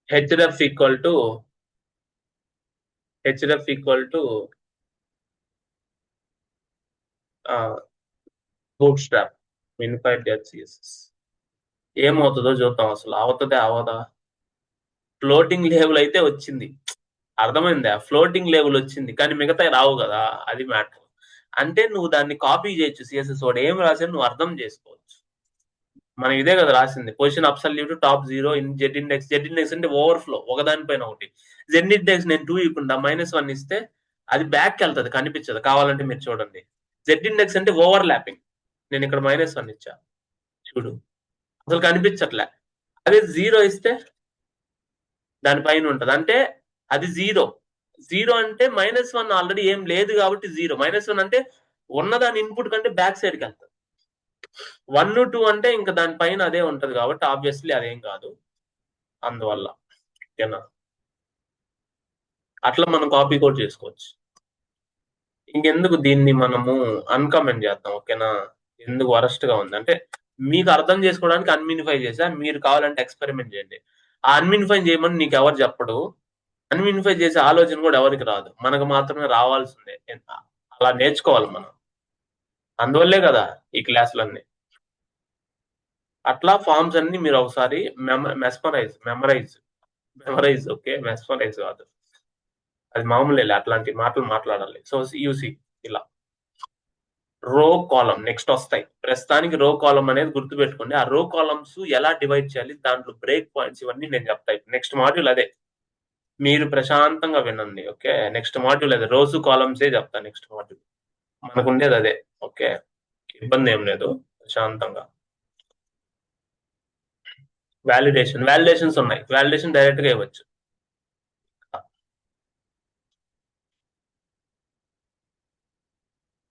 హెచ్‌డిఎఫ్ equal to bootstrap minified dot CSS. ఏమవుతుందో చూద్దాం. అసలు అవుతుందా అవదా? ఫ్లోటింగ్ లేబుల్ అయితే వచ్చింది. అర్థమైందా? ఫ్లోటింగ్ లేబుల్ వచ్చింది కానీ మిగతా రావు కదా. అది మ్యాటర్. అంటే నువ్వు దాన్ని కాపీ చేయొచ్చు. సిఎస్ఎస్ వాడు ఏం రాశాడు నువ్వు అర్థం చేసుకోవచ్చు. మనం ఇదే కదా రాసింది. Position absolute top 0 in Z index. Z index అంటే ఓవర్ఫ్లో ఒకదానిపైన ఒకటి. జెడ్ ఇండెక్స్ నేను 2 ఇవ్వకుండా -1 ఇస్తే అది బ్యాక్ వెళ్తుంది, కనిపించదు. కావాలంటే మీరు చూడండి. జెడ్ ఇండెక్స్ అంటే ఓవర్ ల్యాపింగ్. నేను ఇక్కడ -1 ఇచ్చా చూడు, అసలు కనిపించట్లే. అదే 0 ఇస్తే దానిపైన ఉంటది. అంటే అది 0 అంటే -1 ఆల్రెడీ ఏం లేదు కాబట్టి 0. -1 అంటే ఉన్నదాని ఇన్పుట్ కంటే బ్యాక్ సైడ్కి వెళ్తుంది. 1 2 అంటే ఇంకా దానిపైన అదే ఉంటది కాబట్టి ఆబ్వియస్లీ అదేం కాదు. అందువల్ల ఓకేనా. అట్లా మనం కాపీ కూడా చేసుకోవచ్చు. ఇంకెందుకు దీన్ని మనము అన్కామెంట్ చేద్దాం. ఓకేనా. ఎందుకు వరస్ట్ గా ఉంది అంటే మీకు అర్థం చేసుకోవడానికి అన్మినిఫై చేసా. మీరు కావాలంటే ఎక్స్పెరిమెంట్ చేయండి. ఆ అన్మినిఫై చేయమని నీకు ఎవరు చెప్పడు. అన్మినిఫై చేసే ఆలోచన కూడా ఎవరికి రాదు. మనకు మాత్రమే రావాల్సిందే. అలా నేర్చుకోవాలి మనం. అందువల్లే కదా ఈ క్లాసులన్నీ. అట్లా ఫార్మ్స్ అన్ని మీరు ఒకసారి మెమరైజ్ ఓకే. మెస్మరైజ్ కాదు, అది మామూలే. అట్లాంటి మాటలు మాట్లాడాలి. సో యూసి ఇలా రో కాలం నెక్స్ట్ వస్తాయి. ప్రస్తుతానికి రో కాలం అనేది గుర్తుపెట్టుకోండి. ఆ రో కాలమ్స్ ఎలా డివైడ్ చేయాలి, దాంట్లో బ్రేక్ పాయింట్స్ ఇవన్నీ నేను చెప్తాయి. నెక్స్ట్ మాడ్యూల్ అదే. మీరు ప్రశాంతంగా వినండి. ఓకే. నెక్స్ట్ మాడ్యూల్ అదే. రోజు కాలమ్సే చెప్తా నెక్స్ట్ మాడ్యూల్. మనకు ఉండేది అదే. ఓకే. ఇబ్బంది ఏం లేదు. ప్రశాంతంగా వాలిడేషన్స్ ఉన్నాయి. వాలిడేషన్ డైరెక్ట్ గా ఇవ్వచ్చు.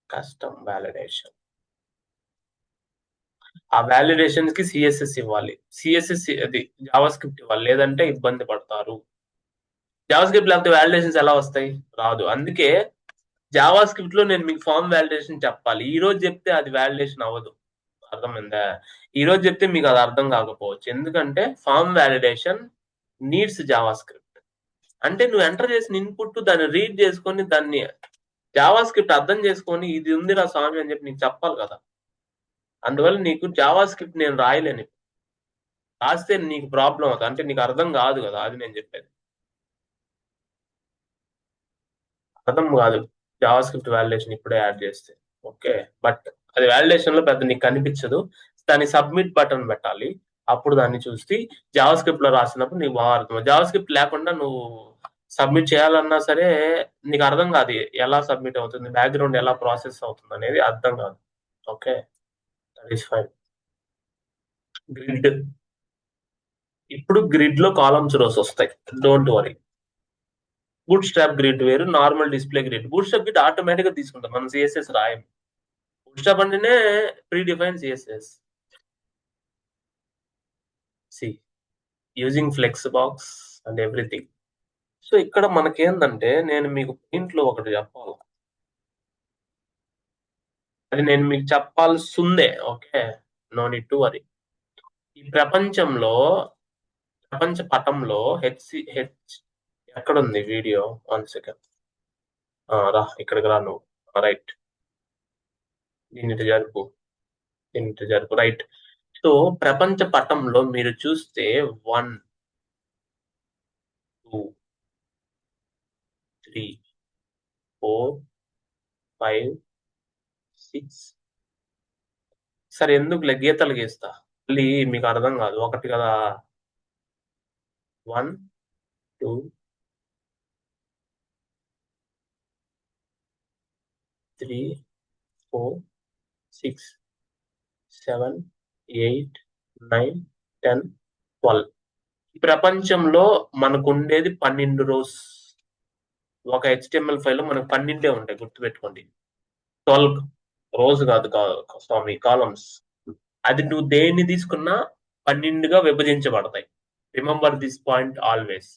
Custom validation. ఆ వాలిడేషన్స్ కి సిఎస్ఎస్ ఇవ్వాలి. సిఎస్ఎస్ అది జావా స్క్రిప్ట్ ఇవ్వాలి, లేదంటే ఇబ్బంది పడతారు. జావా స్క్రిప్ట్ లేకపోతే వాలిడేషన్స్ ఎలా వస్తాయి? రాదు. అందుకే జావా స్క్రిప్ట్ లో నేను మీకు ఫామ్ వాలిడేషన్ చెప్పాలి. ఈ రోజు చెప్తే అది వాలిడేషన్ అవ్వదు. అర్థమైందా? ఈ రోజు చెప్తే మీకు అది అర్థం కాకపోవచ్చు. ఎందుకంటే form validation needs JavaScript. అంటే నువ్వు ఎంటర్ చేసిన ఇన్పుట్ దాన్ని రీడ్ చేసుకొని దాన్ని జావా స్క్రిప్ట్ అర్థం చేసుకొని ఇది ఉందిరా స్వామి అని చెప్పి నీకు చెప్పాలి కదా. అందువల్ల నీకు జావా స్క్రిప్ట్ నేను రాయలేను. రాస్తే నీకు ప్రాబ్లం అవుతుంది, అంటే నీకు అర్థం కాదు కదా, అది నేను చెప్పేది. అర్థం కాదు జావా స్క్రిప్ట్ వాలిడేషన్ ఇప్పుడే యాడ్ చేస్తే. ఓకే, బట్ అది వాలిడేషన్ లో పెద్ద నీకు కనిపించదు. దాన్ని సబ్మిట్ బటన్ పెట్టాలి, అప్పుడు దాన్ని చూసి జావా స్క్రిప్ట్ లో రాసినప్పుడు నీకు బాగా అర్థం. జావా స్క్రిప్ట్ లేకుండా నువ్వు సబ్మిట్ చేయాలన్నా సరే నీకు అర్థం కాదు ఎలా సబ్మిట్ అవుతుంది, బ్యాక్గ్రౌండ్ ఎలా ప్రాసెస్ అవుతుంది అనేది అర్థం కాదు. Okay, that is fine. Grid, ఇప్పుడు గ్రిడ్ లో కాలమ్స్ రోస్ వస్తాయి, don't worry. Bootstrap grid వేరు, normal display grid. Bootstrap grid automatic గా తీసుకుంటాం, మనం సిఎస్ఎస్ రాయం. బూట్ స్ట్రాప్ అంటేనే pre define CSS. See using flex box and everything. So ఇక్కడ మనకేందంటే నేను మీకు ఇంట్లో ఒకటి చెప్పాలి, అది నేను మీకు చెప్పాల్సిందే. Okay, no need to worry. ఈ ప్రపంచంలో, ప్రపంచ పటంలో ఎక్కడుంది వీడియో? 1 సెకండ్, రా ఇక్కడికి రా నువ్వు. రైట్, దీన్ని జరుపు, దీన్ని జరుపు. రైట్. సో ప్రపంచ పటంలో మీరు చూస్తే 1, 2, 3, 4, 5, 6. సరే ఎందుకులే గీతలు గీస్తా, మళ్ళీ మీకు అర్థం కాదు. ఒకటి కదా, 1, 2, 3, 4, 6, 7, 8, 9, 10, 12. ఈ ప్రపంచంలో మనకు ఉండేది 12 రోస్. ఒక HTML ఫైల్ లో మనకు 12 ఉంటాయి, గుర్తుపెట్టుకోండి. 12 రోజు కాదు స్వామి, కాలమ్స్. అది నువ్వు దేన్ని తీసుకున్నా 12గా విభజించబడతాయి. Remember this point always.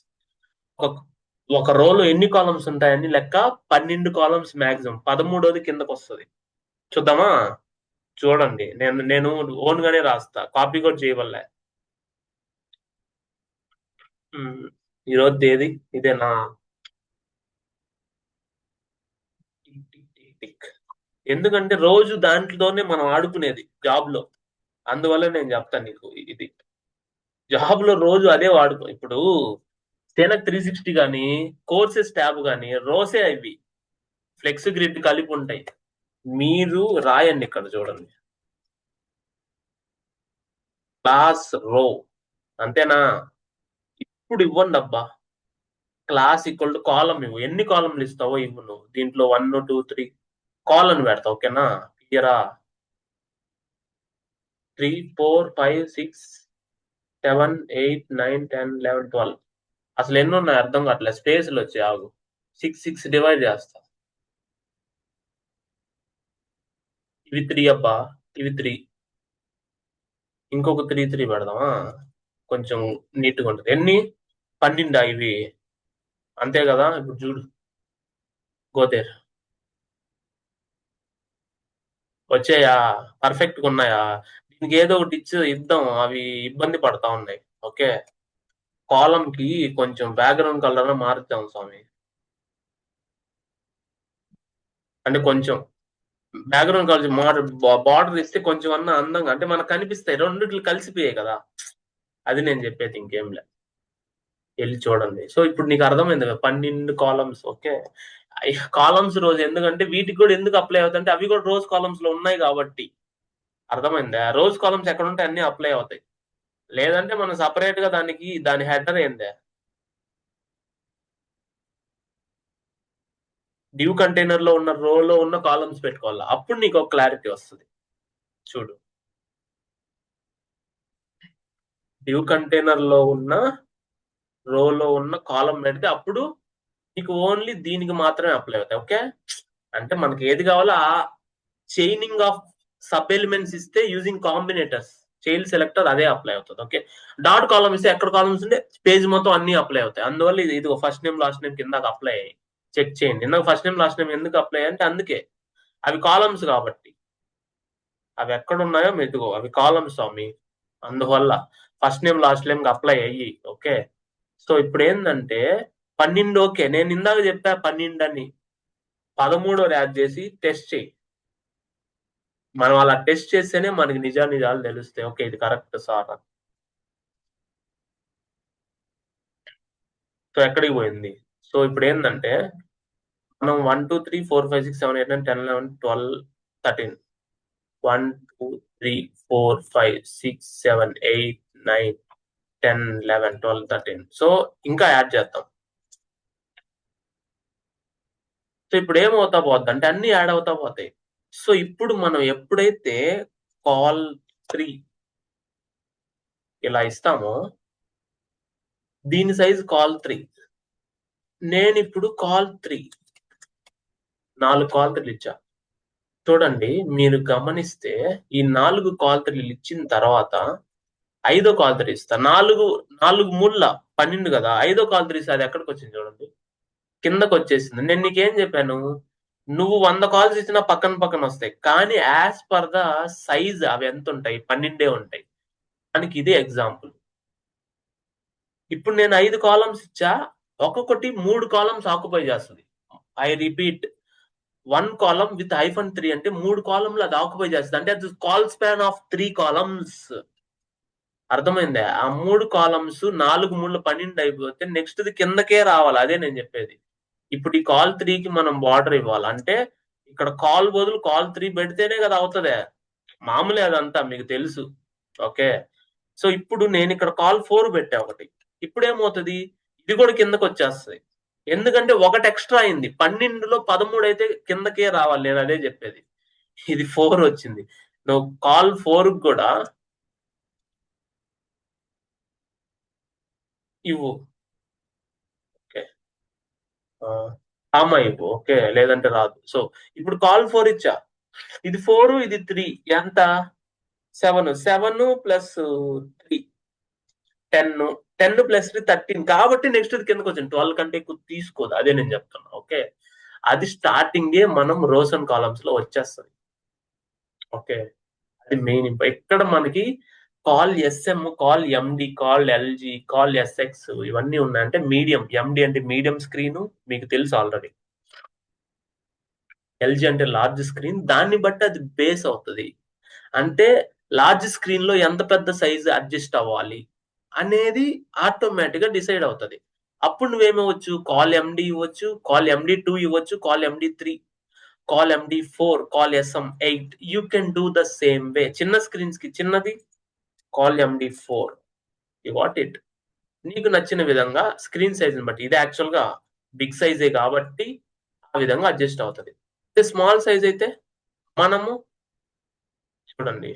ఒక రోలో ఎన్ని కాలమ్స్ ఉంటాయని లెక్క, 12 కాలమ్స్ మాక్సిమం. 13వది కిందకు వస్తుంది. చూద్దామా? చూడండి, నేను ఓన్ గానే రాస్తా, కాపీ కూడా చేయవల్లే. ఈరోజు తేదీ ఇదేనా? ఎందుకంటే రోజు దాంట్లోనే మనం ఆడుకునేది జాబ్ లో, అందువల్ల నేను చెప్తాను నీకు. ఇది జాబ్ లో రోజు అదే వాడుకో. ఇప్పుడు స్టేనక్ 360 కానీ, కోర్సెస్ ట్యాబ్ కానీ రోసే అవి, ఫ్లెక్స్ గ్రిడ్ కలిపి ఉంటాయి. మీరు రాయండి, ఇక్కడ చూడండి, క్లాస్ రో, అంతేనా? ఇప్పుడు ఇవ్వండి అబ్బా, క్లాస్ ఈక్వల్ టు కాలం ఇవ్వు. ఎన్ని కాలంలు ఇస్తావో ఇవ్వు నువ్వు. దీంట్లో 1, 2, 3 కాలం పెడతావు. ఓకేనా? క్లియరా? 3, 4, 5, 6, 7, 8, 9, 10, 11, 12. అసలు ఎన్ని ఉన్నాయి అర్థం కావట్లేదు, స్పేస్లు వచ్చి ఆగు. 6 డివైడ్ చేస్తా. ఇవి 3 అబ్బా, ఇవి 3. ఇంకొక 3 పెడదామా, కొంచెం నీట్గా ఉంటుంది. ఎన్ని? 12 ఇవి, అంతే కదా? ఇప్పుడు చూడు, గోదేర్ వచ్చాయా? పర్ఫెక్ట్ గా ఉన్నాయా? దీనికి ఏదో ఒకటి ఇద్దాం, అవి ఇబ్బంది పడతా ఉన్నాయి. ఓకే, కాలం కి కొంచెం బ్యాక్గ్రౌండ్ కలర్ మారుద్దాం స్వామి. అంటే కొంచెం బ్యాక్గ్రౌండ్ కలర్ బార్డర్ ఇస్తే కొంచెం అన్న అందంగా, అంటే మనకు కనిపిస్తాయి. రెండిట్లు కలిసిపోయాయి కదా, అది నేను చెప్పేది, ఇంకేం లే. వెళ్ళి చూడండి. సో ఇప్పుడు నీకు అర్థమైంది కదా, 12 కాలమ్స్. ఓకే, కాలమ్స్ రోజు ఎందుకంటే వీటికి కూడా ఎందుకు అప్లై అవుతాయి, అవి కూడా రోజ్ కాలమ్స్ లో ఉన్నాయి కాబట్టి. అర్థమైందా? రోజ్ కాలమ్స్ ఎక్కడ ఉంటే అన్ని అప్లై అవుతాయి. లేదంటే మనం సపరేట్ గా దాని హెడర్ ఏందే, డ్యూ కంటైనర్ లో ఉన్న రోలో ఉన్న కాలమ్స్ పెట్టుకోవాలి, అప్పుడు నీకు ఒక క్లారిటీ వస్తుంది. చూడు, డ్యూ కంటైనర్ లో ఉన్న రోలో ఉన్న కాలం పెడితే అప్పుడు నీకు ఓన్లీ దీనికి మాత్రమే అప్లై అవుతాయి. ఓకే, అంటే మనకి ఏది కావాలో ఆ చైనింగ్ ఆఫ్ సబ్ ఎలిమెంట్స్ ఇస్తే యూజింగ్ కాంబినేటర్స్ చైల్డ్ సెలెక్టర్ అదే అప్లై అవుతుంది. ఓకే, డాట్ కాలమ్ ఇస్తే ఎక్కడ కాలమ్స్ ఉంటే పేజ్ మొత్తం అన్ని అప్లై అవుతాయి. అందువల్ల ఇది ఫస్ట్ నేమ్ లాస్ట్ నేమ్ కింద అప్లై అయ్యాయి. చెక్ చేయండి. ఇందాక ఫస్ట్ నేమ్ లాస్ట్ నేమ్ ఎందుకు అప్లై అంటే అందుకే, అవి కాలమ్స్ కాబట్టి. అవి ఎక్కడ ఉన్నాయో మెతుకో, అవి కాలమ్స్ స్వామి, అందువల్ల first name last name apply అయ్యి. ఓకే, సో ఇప్పుడు ఏంటంటే 12 ఓకే, నేను ఇందాక చెప్పా 12 అని. 13 యాడ్ చేసి టెస్ట్ చేయి. మనం అలా టెస్ట్ చేస్తేనే మనకి నిజాలు తెలుస్తాయి. ఓకే, ఇది కరెక్ట్ సార్. సో ఎక్కడికి పోయింది? సో ఇప్పుడు ఏంటంటే మనం 1 2 3 4 5 6 7 8 9 10 11 12 13 1 2 3 4 5 6 7 8 9 10 11 12 13. సో ఇంకా యాడ్ చేద్దాం. సో ఇప్పుడు ఏమవుతా పోద్ది అంటే అన్ని యాడ్ అవుతా పోతాయి. సో ఇప్పుడు మనం ఎప్పుడైతే కాల్ 3 ఇలా ఇస్తామో, దీని సైజ్ కాల్ 3. నేను ఇప్పుడు కాల్ 3 4 కాల్ 3 ఇచ్చా. చూడండి, మీరు గమనిస్తే ఈ 4 కాల్ 3 ఇచ్చిన తర్వాత 5వ కాల్ 3 ఇస్తా. 4 మూళ్ళ 12 కదా, 5వ కాల్ 3 ఇస్తే అది ఎక్కడికి వచ్చింది చూడండి, కిందకు వచ్చేసింది. నేను నీకేం చెప్పాను, నువ్వు 100 కాల్స్ ఇచ్చినా పక్కన పక్కన వస్తాయి, కానీ యాజ్ పర్ ద సైజ్ అవి ఎంత ఉంటాయి, 12 ఉంటాయి. దానికి ఇదే ఎగ్జాంపుల్. ఇప్పుడు నేను 5 కాలమ్స్ ఇచ్చా, ఒక్కొక్కటి 3 కాలమ్స్ ఆక్యుపై చేస్తుంది. ఐ రిపీట్, 1 కాలమ్ విత్ -3 అంటే 3 కాలమ్లు అది ఆక్యుపై చేస్తుంది. అంటే అది కాల్ స్పాన్ ఆఫ్ 3 కాలమ్స్. అర్థమైందా? ఆ 3 కాలమ్స్ 4 3 12 అయిపోతే నెక్స్ట్ ది కిందకే రావాలి. అదే నేను చెప్పేది. ఇప్పుడు ఈ కాల్ 3కి మనం బార్డర్ ఇవ్వాలి. అంటే ఇక్కడ కాల్ బదులు కాల్ 3 పెడితేనే కదా అవుతదే. మామూలే అదంతా మీకు తెలుసు. ఓకే. సో ఇప్పుడు నేను ఇక్కడ కాల్ 4 పెట్టా ఒకటి. ఇప్పుడు ఏమవుతుంది, ఇది కూడా కిందకి వచ్చేస్తుంది. ఎందుకంటే ఒకటి ఎక్స్ట్రా అయింది. 12లో 13 అయితే కిందకే రావాలి. నేను అదే చెప్పేది. ఇది 4 వచ్చింది. నువ్వు కాల్ 4 కూడా ఇవ్వు. ఓకే, కామా ఇవ్వు. ఓకే, లేదంటే రాదు. సో ఇప్పుడు కాల్ 4 ఇచ్చా, ఇది 4 ఇది 3 ఎంత 7 7 ప్లస్ 3 10 10 ప్లస్ 3 13. కాబట్టి నెక్స్ట్ కిందకి వచ్చింది. 12 కంటే ఎక్కువ తీసుకోదు. అదే నేను చెప్తున్నా. ఓకే, అది స్టార్టింగే మనం రోస్ అండ్ కాలమ్స్ లో వచ్చేస్తుంది. ఓకే, అది మెయిన్. ఇక్కడ మనకి కాల్ ఎస్ఎం, కాల్ ఎండి, కాల్ ఎల్జీ, కాల్ ఎస్ఎక్స్ ఇవన్నీ ఉన్నాయంటే మీడియం. ఎండి అంటే మీడియం స్క్రీన్, మీకు తెలుసు ఆల్రెడీ. ఎల్జీ అంటే లార్జ్ స్క్రీన్. దాన్ని బట్టి అది బేస్ అవుతుంది. అంటే లార్జ్ స్క్రీన్ లో ఎంత పెద్ద సైజ్ అడ్జస్ట్ అవ్వాలి అనేది ఆటోమేటిక్ గా డిసైడ్ అవుతుంది. అప్పుడు నువ్వేమివ్వచ్చు, కాల్ ఎండి ఇవ్వచ్చు, కాల్ ఎండి2 ఇవ్వచ్చు, col MD three, col MD four, col SM eight. You can do the same way. చిన్న స్క్రీన్స్ కి చిన్నది col MD four. You what it. నీకు నచ్చిన విధంగా స్క్రీన్ సైజ్ బట్టి, ఇది యాక్చువల్ గా బిగ్ సైజే కాబట్టి ఆ విధంగా అడ్జస్ట్ అవుతుంది. స్మాల్ సైజ్ అయితే మనము చూడండి,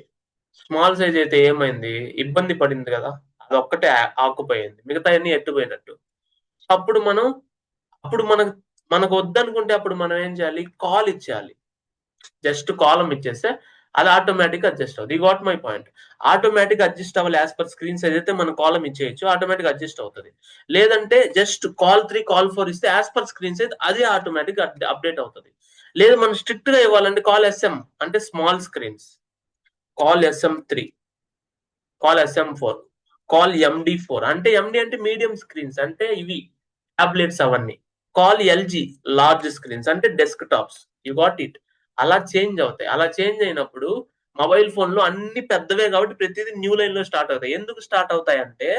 స్మాల్ సైజ్ అయితే ఏమైంది, ఇబ్బంది పడింది కదా, అదొక్కటే ఆకుపోయింది, మిగతా అన్ని ఎట్టుపోయినట్టు. అప్పుడు మనకు వద్దనుకుంటే అప్పుడు మనం ఏం చేయాలి, కాల్ ఇచ్చేయాలి. జస్ట్ కాలం ఇచ్చేస్తే అది ఆటోమేటిక్ అడ్జస్ట్ అవుతుంది. ఈ got my point. Automatic adjust అవ్వాలి. యాజ్ పర్ స్క్రీన్ సైజ్ అయితే మనం కాలం ఇచ్చేయచ్చు, ఆటోమేటిక్ అడ్జస్ట్ అవుతుంది. లేదంటే జస్ట్ కాల్ 3 కాల్ 4 ఇస్తే యాజ్ పర్ స్క్రీన్ సైజ్ అది ఆటోమేటిక్ అప్డేట్ అవుతుంది. లేదు మనం స్ట్రిక్ట్ గా ఇవ్వాలంటే కాల్ ఎస్ఎం అంటే small screens, col SM three, col SM four, col MD four అంటే ఎండి అంటే మీడియం స్క్రీన్స్, అంటే ఇవి టాబ్లెట్స్ అవన్నీ. కాల్ ఎల్జీ లార్జ్ స్క్రీన్స్ అంటే desktops. You got it. అలా చేంజ్ అవుతాయి. అలా చేంజ్ అయినప్పుడు మొబైల్ ఫోన్ లో అన్ని పెద్దవే కాబట్టి ప్రతిదీ న్యూ లైన్ లో స్టార్ట్ అవుతాయి. ఎందుకు స్టార్ట్ అవుతాయి అంటే,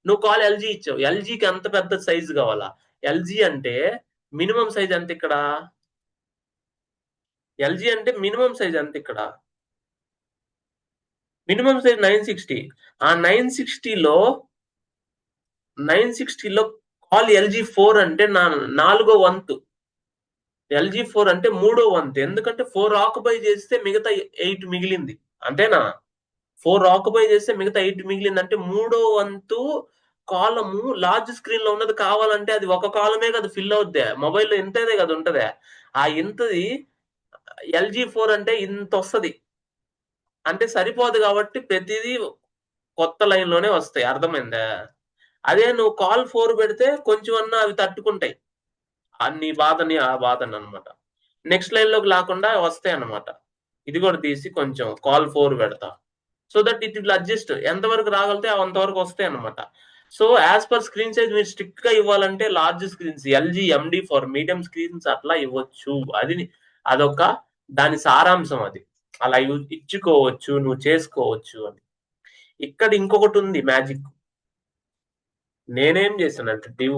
నువ్వు కాల్ ఎల్జీ ఇచ్చావు, ఎల్జీకి అంత పెద్ద సైజ్ కావాలా. ఎల్జీ అంటే మినిమం సైజ్ ఎంత ఇక్కడ, ఎల్జీ అంటే మినిమం సైజ్ ఎంత ఇక్కడ, మినిమం సైజ్ 960. ఆ 960లో కాల్ ఎల్జీ4 అంటే నాలుగో వంతు. ఎల్జీ4 అంటే మూడో వంతు. ఎందుకంటే 4 ఆక్యుపై చేస్తే మిగతా 8 మిగిలింది. అంతేనా? 4 ఆక్యుపై చేస్తే మిగతా 8 మిగిలింది. అంటే మూడో వంతు కాలము లార్జ్ స్క్రీన్ లో ఉన్నది కావాలంటే అది ఒక కాలమే కదా ఫిల్ అవుద్ది. మొబైల్లో ఇంతదే కదా ఉంటది. ఆ ఇంతది ఎల్జీ4 అంటే ఇంత వస్తది. అంటే సరిపోదు కాబట్టి ప్రతిదీ కొత్త లైన్ లోనే వస్తాయి. అర్థమైందా? అదే నువ్వు కాల్ 4 పెడితే కొంచెం అన్నా అవి తట్టుకుంటాయి నీ బాధని, ఆ బాధని అనమాట. నెక్స్ట్ లైన్ లోకి లేకుండా వస్తాయి అనమాట. ఇది కూడా తీసి కొంచెం కాల్ 4 పెడతా. So that it will adjust. ఎంతవరకు రాగలితే అంతవరకు వస్తాయి అనమాట. So as per screen size మీరు స్ట్రిక్ట్ గా ఇవ్వాలంటే large screens LG MD for medium screens అట్లా ఇవ్వచ్చు. అదొక దాని సారాంశం అది. అలా ఇచ్చుకోవచ్చు, నువ్వు చేసుకోవచ్చు అని. ఇక్కడ ఇంకొకటి ఉంది మ్యాజిక్. నేనేం చేశానంటే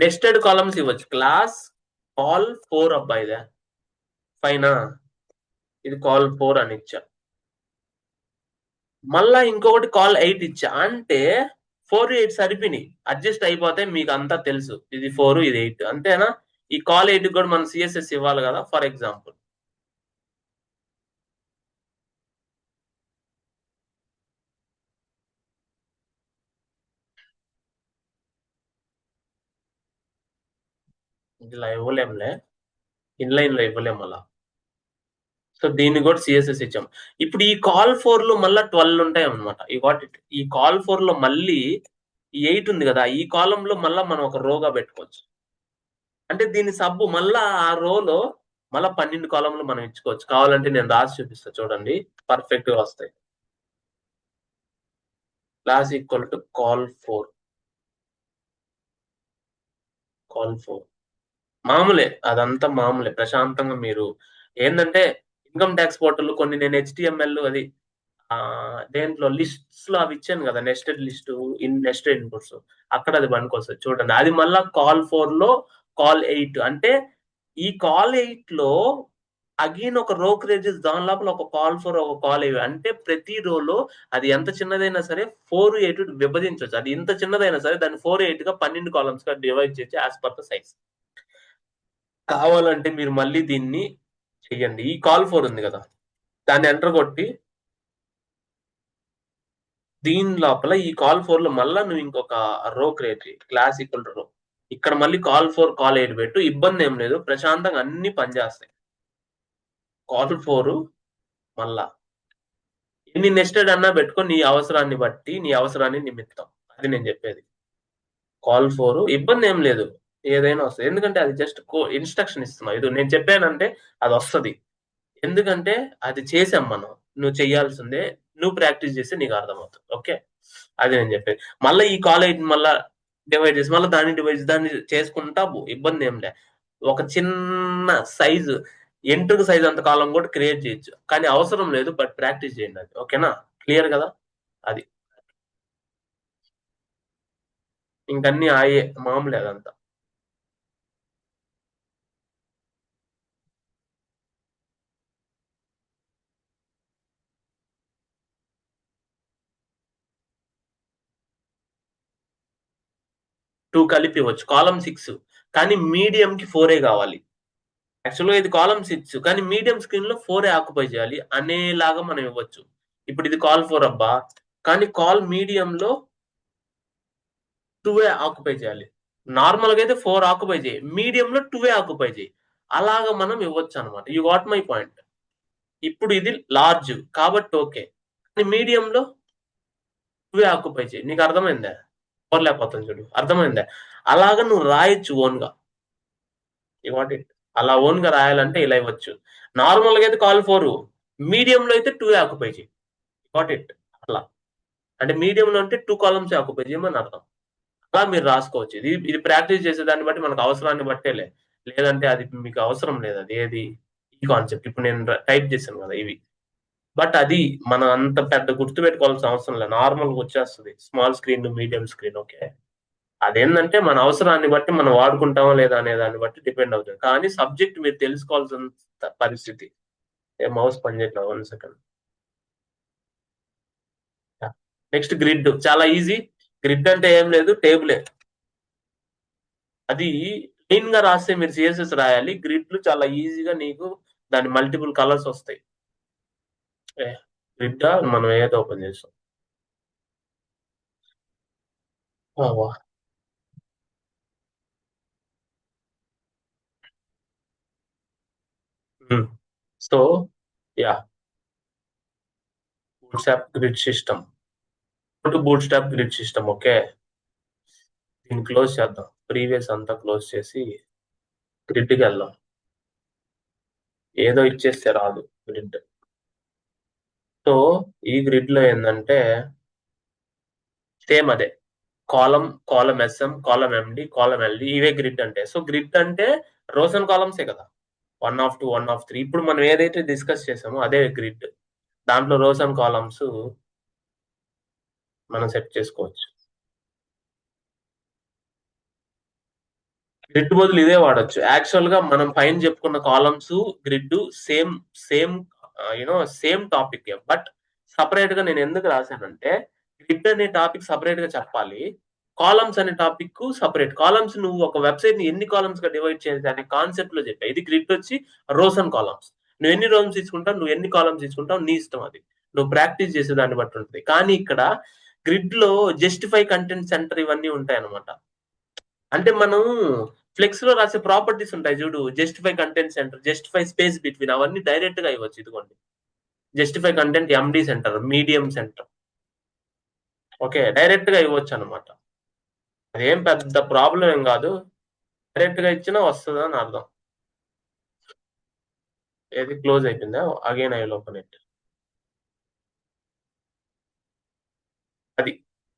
నెస్టెడ్ కాలమ్స్ ఇవ్వచ్చు. క్లాస్ కాల్ 4 అబ్బా ఇదే పైన ఇది కాల్ 4 అని ఇచ్చా. మళ్ళా ఇంకొకటి కాల్ 8 ఇచ్చా. అంటే 4, 8 సరిపోయినాయి. అడ్జస్ట్ అయిపోతే మీకు అంతా తెలుసు. ఇది 4 ఇది 8 అంతేనా. ఈ కాల్ 8 కూడా మనం సిఎస్ఎస్ ఇవ్వాలి కదా ఫర్ ఎగ్జాంపుల్. ఇలా ఇవ్వలేంలే, ఇన్లైన్ లో ఇవ్వలేం అలా. సో దీన్ని కూడా సిఎస్ఎస్ ఇచ్చాం. ఇప్పుడు ఈ కాల్ 4 లో మళ్ళీ 12 ఉంటాయి అనమాట. ఈ వాట్ ఇట్ ఈ కాల్ 4 లో మళ్ళీ ఈ 8 ఉంది కదా, ఈ కాలం లో మళ్ళా మనం ఒక రోగా పెట్టుకోవచ్చు. అంటే దీని సబ్బు మళ్ళా ఆ రోలో మళ్ళా 12 కాలంలో మనం ఇచ్చుకోవచ్చు. కావాలంటే నేను రాసి చూపిస్తా చూడండి, పర్ఫెక్ట్ గా వస్తాయి. క్లాస్ ఈక్వల్ టు కాల్ 4 మామూలే, అదంతా మామూలే. ప్రశాంతంగా మీరు ఏంటంటే ఇన్కమ్ ట్యాక్స్ పోర్టల్ కొన్ని నేను హెచ్టిఎంఎల్ అది ఆ దేంట్లో లిస్ట్స్ లో అవి ఇచ్చాను కదా, నెస్టెడ్ ఇన్పుట్స్, అక్కడ అది పనికొస్తుంది చూడండి. అది మళ్ళా కాల్ 4 లో కాల్ 8 అంటే ఈ కాల్ 8 లో అగైన్ ఒక రో క్రియేట్ చేసి దాని లోపల ఒక కాల్ 4 ఒక కాల్ 8 అంటే ప్రతి రోలో అది ఎంత చిన్నదైనా సరే 4, 8 విభజించవచ్చు. అది ఎంత చిన్నదైనా సరే దాన్ని 4, 8 గా 12 కాలమ్స్ గా డివైడ్ చేసి యాజ్ పర్ ద సైజ్. కావాలంటే మీరు మళ్ళీ దీన్ని చెయ్యండి. ఈ కాల్ 4 ఉంది కదా, దాన్ని ఎంటర్ కొట్టి దీని లోపల ఈ కాల్ 4 లో మళ్ళా నువ్వు ఇంకొక రో క్రియేట్ చేయి. క్లాస్ ఈక్వల్ రో. ఇక్కడ మళ్ళీ కాల్ 4 కాల్ 8 పెట్టు. ఇబ్బంది ఏం లేదు, ప్రశాంతంగా అన్ని పనిచేస్తాయి. కాల్ 4 మళ్ళా ఎన్ని నెస్టెడ్ అన్నా పెట్టుకో, నీ అవసరాన్ని బట్టి, నీ అవసరాన్ని నిమిత్తం. అది నేను చెప్పేది. కాల్ 4 ఇబ్బంది ఏం లేదు, ఏదైనా వస్తుంది. ఎందుకంటే అది జస్ట్ ఇన్స్ట్రక్షన్ ఇస్తున్నావు. ఇది నేను చెప్పానంటే అది వస్తుంది. ఎందుకంటే అది చేసాం మనం. నువ్వు చెయ్యాల్సిందే, నువ్వు ప్రాక్టీస్ చేస్తే నీకు అర్థమవుతుంది. ఓకే, అది నేను చెప్పేది. మళ్ళీ ఈ కాలేజ్ మళ్ళా డివైడ్ చేసి మళ్ళీ దాన్ని చేసుకుంటా ఇబ్బంది ఏం లే. ఒక చిన్న సైజు ఎంట్రుకు సైజ్ అంత కాలం కూడా క్రియేట్ చేయొచ్చు, కానీ అవసరం లేదు. బట్ ప్రాక్టీస్ చేయండి అది. ఓకేనా, క్లియర్ కదా. అది ఇంకన్నీ ఆయే మామూలే అదంతా. 2 కలిపి ఇవ్వచ్చు. కాలం 6 కానీ మీడియం కి 4 కావాలి. యాక్చువల్గా ఇది కాలం 6 కానీ మీడియం స్క్రీన్ లో 4 ఆక్యుపై చేయాలి అనేలాగా మనం ఇవ్వచ్చు. ఇప్పుడు ఇది కాల్ 4 అబ్బా, కానీ కాల్ మీడియం లో 2 ఆక్యుపై చేయాలి. నార్మల్ గా అయితే 4 ఆక్యుపై చేయి, మీడియం లో 2 ఆక్యుపై చేయి. అలాగా మనం ఇవ్వచ్చు అనమాట. You got my point. ఇప్పుడు ఇది లార్జ్ కాబట్టి ఓకే, మీడియం లో 2 ఆక్యుపై చేయి. నీకు అర్థమైందా? లేకపోతుంది చూడు, అర్థమైందా? అలాగా నువ్వు రాయొచ్చు ఓన్ గా. యు వాట్ ఇట్ అలా ఓన్ గా రాయాలంటే ఇలా ఇవ్వచ్చు. నార్మల్ గా అయితే కాల్ 4, మీడియం లో అయితే 2 ఆక్యుపై చేయి. వాట్ ఇట్ అట్లా. అంటే మీడియం లో అంటే 2 కాలమ్స్ ఆక్యుపై చేయమని అర్థం. అలా మీరు రాసుకోవచ్చు. ఇది ప్రాక్టీస్ చేసే దాన్ని బట్టి మనకు అవసరాన్ని బట్టేలే. లేదంటే అది మీకు అవసరం లేదు. అది ఏది ఈ కాన్సెప్ట్ ఇప్పుడు నేను టైప్ చేశాను కదా ఇవి. బట్ అది మనం అంత పెద్ద గుర్తు పెట్టుకోవాల్సిన అవసరం లేదు. నార్మల్ గా వచ్చేస్తుంది. Small screen, medium screen. Okay, అదేంటంటే మన అవసరాన్ని బట్టి మనం వాడుకుంటామా లేదా అనే దాన్ని బట్టి డిపెండ్ అవుతుంది. కానీ సబ్జెక్ట్ మీరు తెలుసుకోవాల్సిన పరిస్థితి. మౌస్ పనిచేయట్లేదు, 1 సెకండ్. నెక్స్ట్ గ్రిడ్ చాలా ఈజీ. గ్రిడ్ అంటే ఏం లేదు, టేబులే. అది క్లీన్ గా రాస్తే మీరు సిఎస్ఎస్ రాయాలి. గ్రిడ్లు చాలా ఈజీగా నీకు దాని మల్టిపుల్ కలర్స్ వస్తాయి. గ్రిడ్ మనం ఏదో ఓపెన్ చేస్తాం. So yeah, bootstrap grid system. Bootstrap grid system. Okay, దీన్ని క్లోజ్ చేద్దాం. ప్రీవియస్ అంతా క్లోజ్ చేసి గ్రిడ్కి వెళ్దాం. ఏదో ఇచ్చేస్తే రాదు గ్రిడ్. సో ఈ గ్రిడ్ లో ఏంటంటే సేమ్ అదే కాలం ఎస్ఎం, కాలం ఎండి, కాలం ఎల్డి, ఇవే గ్రిడ్ అంటే. సో గ్రిడ్ అంటే రోస్ అండ్ కాలమ్సే కదా, 1 of 2, 1 of 3. ఇప్పుడు మనం ఏదైతే డిస్కస్ చేసామో అదే గ్రిడ్. దాంట్లో రోస్ అండ్ కాలమ్స్ మనం సెట్ చేసుకోవచ్చు. గ్రిడ్ బదులు ఇదే వాడొచ్చు. యాక్చువల్ గా మనం పైన చెప్పుకున్న columns grid same same same topic. But separate గా నేను ఎందుకు రాశానంటే, గ్రిడ్ అనే టాపిక్ సపరేట్ గా చెప్పాలి, కాలమ్స్ అనే టాపిక్ సపరేట్. కాలమ్స్ నువ్వు ఒక వెబ్సైట్ ని ఎన్ని కాలమ్స్ గా డివైడ్ చేయాలి అనే కాన్సెప్ట్ లో చెప్పా. ఇది గ్రిడ్ వచ్చి రోస్ అండ్ కాలమ్స్. నువ్వు ఎన్ని రోస్ తీసుకుంటావు, నువ్వు ఎన్ని కాలమ్స్ తీసుకుంటావు నీ ఇష్టం, అది నువ్వు ప్రాక్టీస్ చేసే దాన్ని బట్టి ఉంటుంది. కానీ ఇక్కడ గ్రిడ్ లో జస్టిఫై కంటెంట్ సెంటర్ ఇవన్నీ ఉంటాయి అనమాట. అంటే మనం ఫ్లెక్స్ లో రాసే ప్రాపర్టీస్ ఉంటాయి చూడు, justify content center, justify space between, అవన్నీ డైరెక్ట్ గా ఇవ్వచ్చు. ఇదిగోండి, justify content MD center, medium center, okay, direct గా ఇవ్వచ్చు అనమాట. అదేం పెద్ద ప్రాబ్లం ఏం కాదు, డైరెక్ట్ గా ఇచ్చినా వస్తుంది అని అర్థం. ఏది క్లోజ్ అయిపోయిందా? Again I will open it. అది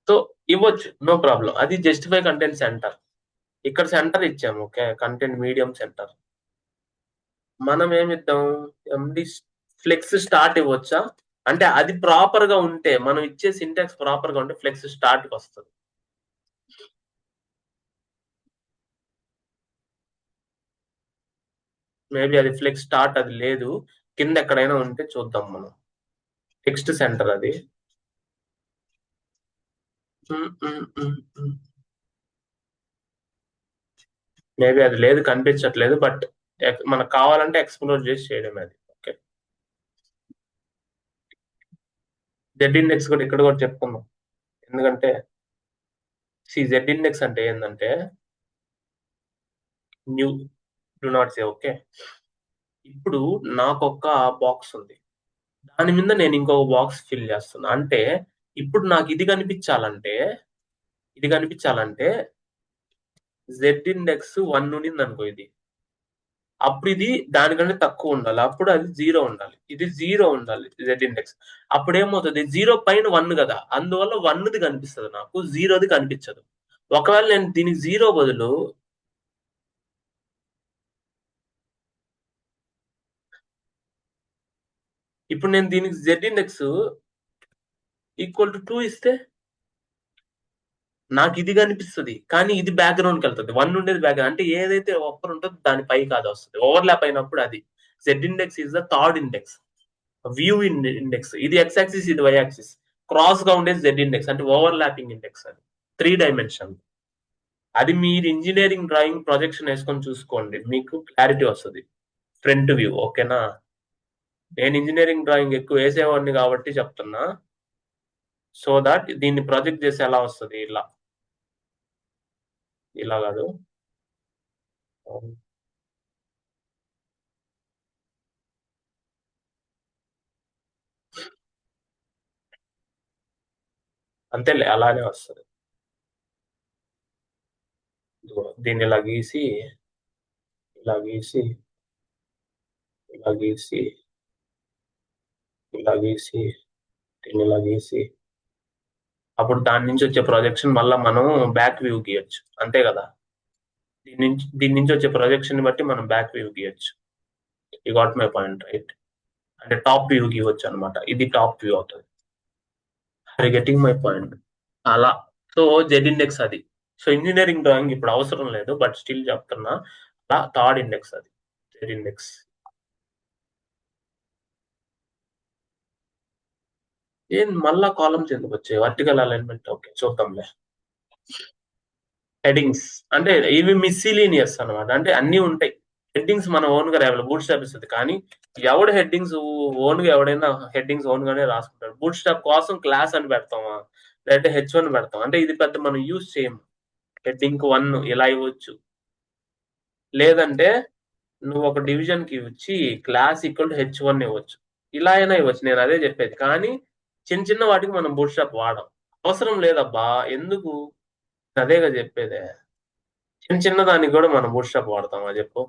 సో ఇవ్వచ్చు, నో ప్రాబ్లం. అది జస్టిఫై కంటెంట్ సెంటర్. ఇక్కడ సెంటర్ ఇచ్చాము, ఓకే, కంటెంట్ మీడియం సెంటర్. మనం ఏమిద్దాం, ఎండి ఫ్లెక్స్ స్టార్ట్ ఇవ్వచ్చా అంటే, అది ప్రాపర్ గా ఉంటే, మనం ఇచ్చే సింటాక్స్ ప్రాపర్ గా ఉంటే ఫ్లెక్స్ స్టార్ట్ కి వస్తుంది. మేబీ అది ఫ్లెక్స్ స్టార్ట్ అది లేదు, కింద ఎక్కడైనా ఉంటే చూద్దాం మనం. టెక్స్ట్ సెంటర్ అది. మేబీ అది లేదు, కనిపించట్లేదు. బట్ మనకు కావాలంటే ఎక్స్ప్లోర్ చేసి చేయడమే అది. ఓకే, జెడ్ ఇండెక్స్ కూడా ఇక్కడ కూడా చెప్పుకుందాం. ఎందుకంటే జెడ్ ఇండెక్స్ అంటే ఏంటంటే new, do not say, okay. ఇప్పుడు నాకు ఒక బాక్స్ ఉంది, దాని మీద నేను ఇంకొక బాక్స్ ఫిల్ చేస్తున్నా. అంటే ఇప్పుడు నాకు ఇది కనిపించాలంటే జెడ్ ఇండెక్స్ 1 ఉండింది అనుకో, ఇది అప్పుడు ఇది దానికంటే తక్కువ ఉండాలి, అప్పుడు అది 0 ఉండాలి, ఇది 0 ఉండాలి జెడ్ ఇండెక్స్. అప్పుడు ఏమవుతుంది, 0 పైన 1 కదా, అందువల్ల 1ది కనిపిస్తుంది నాకు, 0ది కనిపించదు. ఒకవేళ నేను దీనికి 0 బదులు, ఇప్పుడు నేను దీనికి జెడ్ ఇండెక్స్ ఈక్వల్ టు 2 ఇస్తే నాకు ఇది కనిపిస్తుంది, కానీ ఇది బ్యాక్గ్రౌండ్కి వెళ్తుంది. 1 ఉండేది బ్యాక్గ్రౌండ్, అంటే ఏదైతే ఒక్కరు ఉంటుందో దాని పైకి అది వస్తుంది, ఓవర్లాప్ అయినప్పుడు. అది Z index is the third index, view index. ఇది ఎక్స్ యాక్సిస్, ఇది వై యాక్సిస్, క్రాస్ గా ఉండేది జెడ్ ఇండెక్స్, అంటే ఓవర్లాపింగ్ ఇండెక్స్. అది 3 డైమెన్షన్. అది మీరు ఇంజనీరింగ్ డ్రాయింగ్ ప్రొజెక్షన్ వేసుకొని చూసుకోండి, మీకు క్లారిటీ వస్తుంది. ఫ్రంట్ వ్యూ, ఓకేనా. నేను ఇంజనీరింగ్ డ్రాయింగ్ ఎక్కువ వేసేవాడిని కాబట్టి చెప్తున్నా, సో దాట్ దీన్ని ప్రొజెక్ట్ చేసి ఎలా వస్తుంది, ఇలా, ఇలా కాదు. అంతేలే, అలానే వస్తుంది. దీన్ని ఇలా గీసి, ఇలా గీసి, ఇలా గీసి, ఇలా గీసి, దీన్ని ఇలా గీసి, అప్పుడు దాని నుంచి వచ్చే ప్రొజెక్షన్ మళ్ళీ మనం బ్యాక్ వ్యూ గీయచ్చు, అంతే కదా. దీని నుంచి వచ్చే ప్రొజెక్షన్ బట్టి మనం బ్యాక్ వ్యూ గీయచ్చు. You got my point, right. అంటే టాప్ వ్యూ గీయవచ్చు అనమాట, ఇది టాప్ వ్యూ అవుతుంది. Are getting my point? అలా. సో జెడ్ ఇండెక్స్ అది. సో ఇంజనీరింగ్ డ్రాయింగ్ ఇప్పుడు అవసరం లేదు, బట్ స్టిల్ చెప్తున్నా, అలా థర్డ్ ఇండెక్స్ అది, జెడ్ ఇండెక్స్. ఏం మళ్ళా కాలమ్స్ ఎందుకు వచ్చాయి, వర్టికల్ అలైన్మెంట్, ఓకే చూద్దాంలే. హెడ్డింగ్స్ అంటే ఇవి మిస్సిలీనియర్స్ అనమాట, అంటే అన్ని ఉంటాయి. హెడ్డింగ్స్ మన ఓన్ గా రాయాలి, బూట్ స్టాప్ ఇస్తుంది. కానీ ఎవడు హెడ్డింగ్స్ ఓన్ గా, ఎవడైనా హెడ్డింగ్స్ ఓన్ గానే రాసుకుంటాడు. బూట్ స్టాప్ కోసం క్లాస్ అని పెడతామా, లేదంటే H1 పెడతాం, అంటే ఇది పెద్ద మనం యూజ్ చేయము. హెడ్డింగ్ 1 ఇలా ఇవ్వచ్చు, లేదంటే నువ్వు ఒక డివిజన్ కి ఇచ్చి క్లాస్ ఈక్వల్ టు H1 ఇవ్వచ్చు, ఇలా అయినా ఇవ్వచ్చు. నేను అదే చెప్పేది. కానీ చిన్న చిన్న వాటికి మనం బూట్ స్టాప్ వాడం, అవసరం లేదబ్బా, ఎందుకు, అదేగా చెప్పేదే. చిన్న చిన్న దానికి కూడా మనం బూట్ స్టాప్ వాడతామా చెప్పు.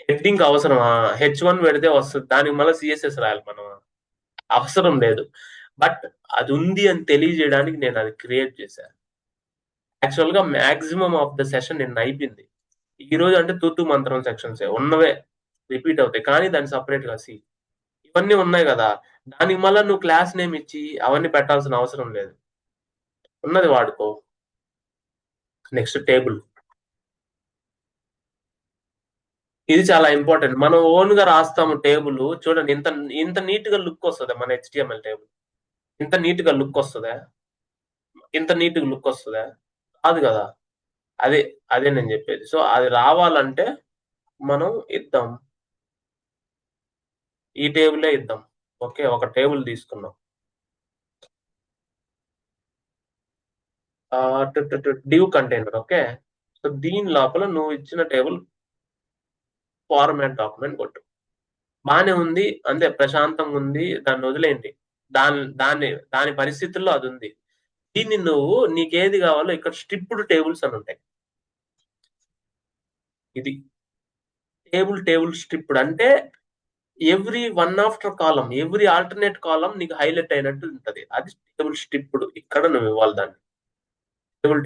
హెడ్డింగ్ అవసరమా, H1 పెడితే వస్తుంది, దానికి మళ్ళీ CSS రాయాలి మనం. అవసరం లేదు. బట్ అది ఉంది అని తెలియజేయడానికి నేను అది క్రియేట్ చేశాను. యాక్చువల్‌గా మాక్సిమం ఆఫ్ ద సెషన్ నిన్న అయిపోయింది. ఈ రోజు అంటే తూతూ మంత్రం సెక్షన్సే ఉన్నవే రిపీట్ అవుతాయి. కానీ దాన్ని సెపరేట్‌గా ఇవన్నీ ఉన్నాయి గదా! దానికి మళ్ళా నువ్వు క్లాస్ నేమ్ ఇచ్చి అవన్నీ పెట్టాల్సిన అవసరం లేదు. ఉన్నది వాడుకో. Next table. ఇది చాలా ఇంపార్టెంట్. మనం ఓన్‌గా రాస్తాము టేబుల్. చూడండి ఇంత ఇంత నీట్‌గా లుక్ వస్తదా మన హెచ్‌టీఎంఎల్ టేబుల్? ఇంత నీట్‌గా లుక్ వస్తదా? ఇంత నీట్‌గా లుక్ వస్తదా? రాదు గదా! అదే, అదే నేను జెప్పేది. సో, అది రావాలంటే మనం ఇద్దాం. ఈ టేబులే ఇద్దాం. ఓకే. ఒక టేబుల్ తీసుకున్నాం. Div container okay. సో, దీని లోపల నువ్వు ఇచ్చిన టేబుల్ ఫార్మాట్ డాక్యుమెంట్ కొట్టు. బానే ఉంది. అంతే ప్రశాంతంగుంది. దాన్నొదిలేయండి. దాని పరిస్థితుల్లో అదుంది. దీన్ని నువ్వు నీకేది గావాలో ఇక్కడ స్ట్రిప్డ్ టేబుల్స్ అనుంటాయి. ఇది. టేబుల్ స్ట్రిప్డ్ అంటే every one after column, every alternate column నీకు హైలైట్ అయినట్టు ఉంటది. అది టేబుల్ స్ట్రిప్డ్. ఇక్కడ నువ్వివ్వాలి దాన్ని.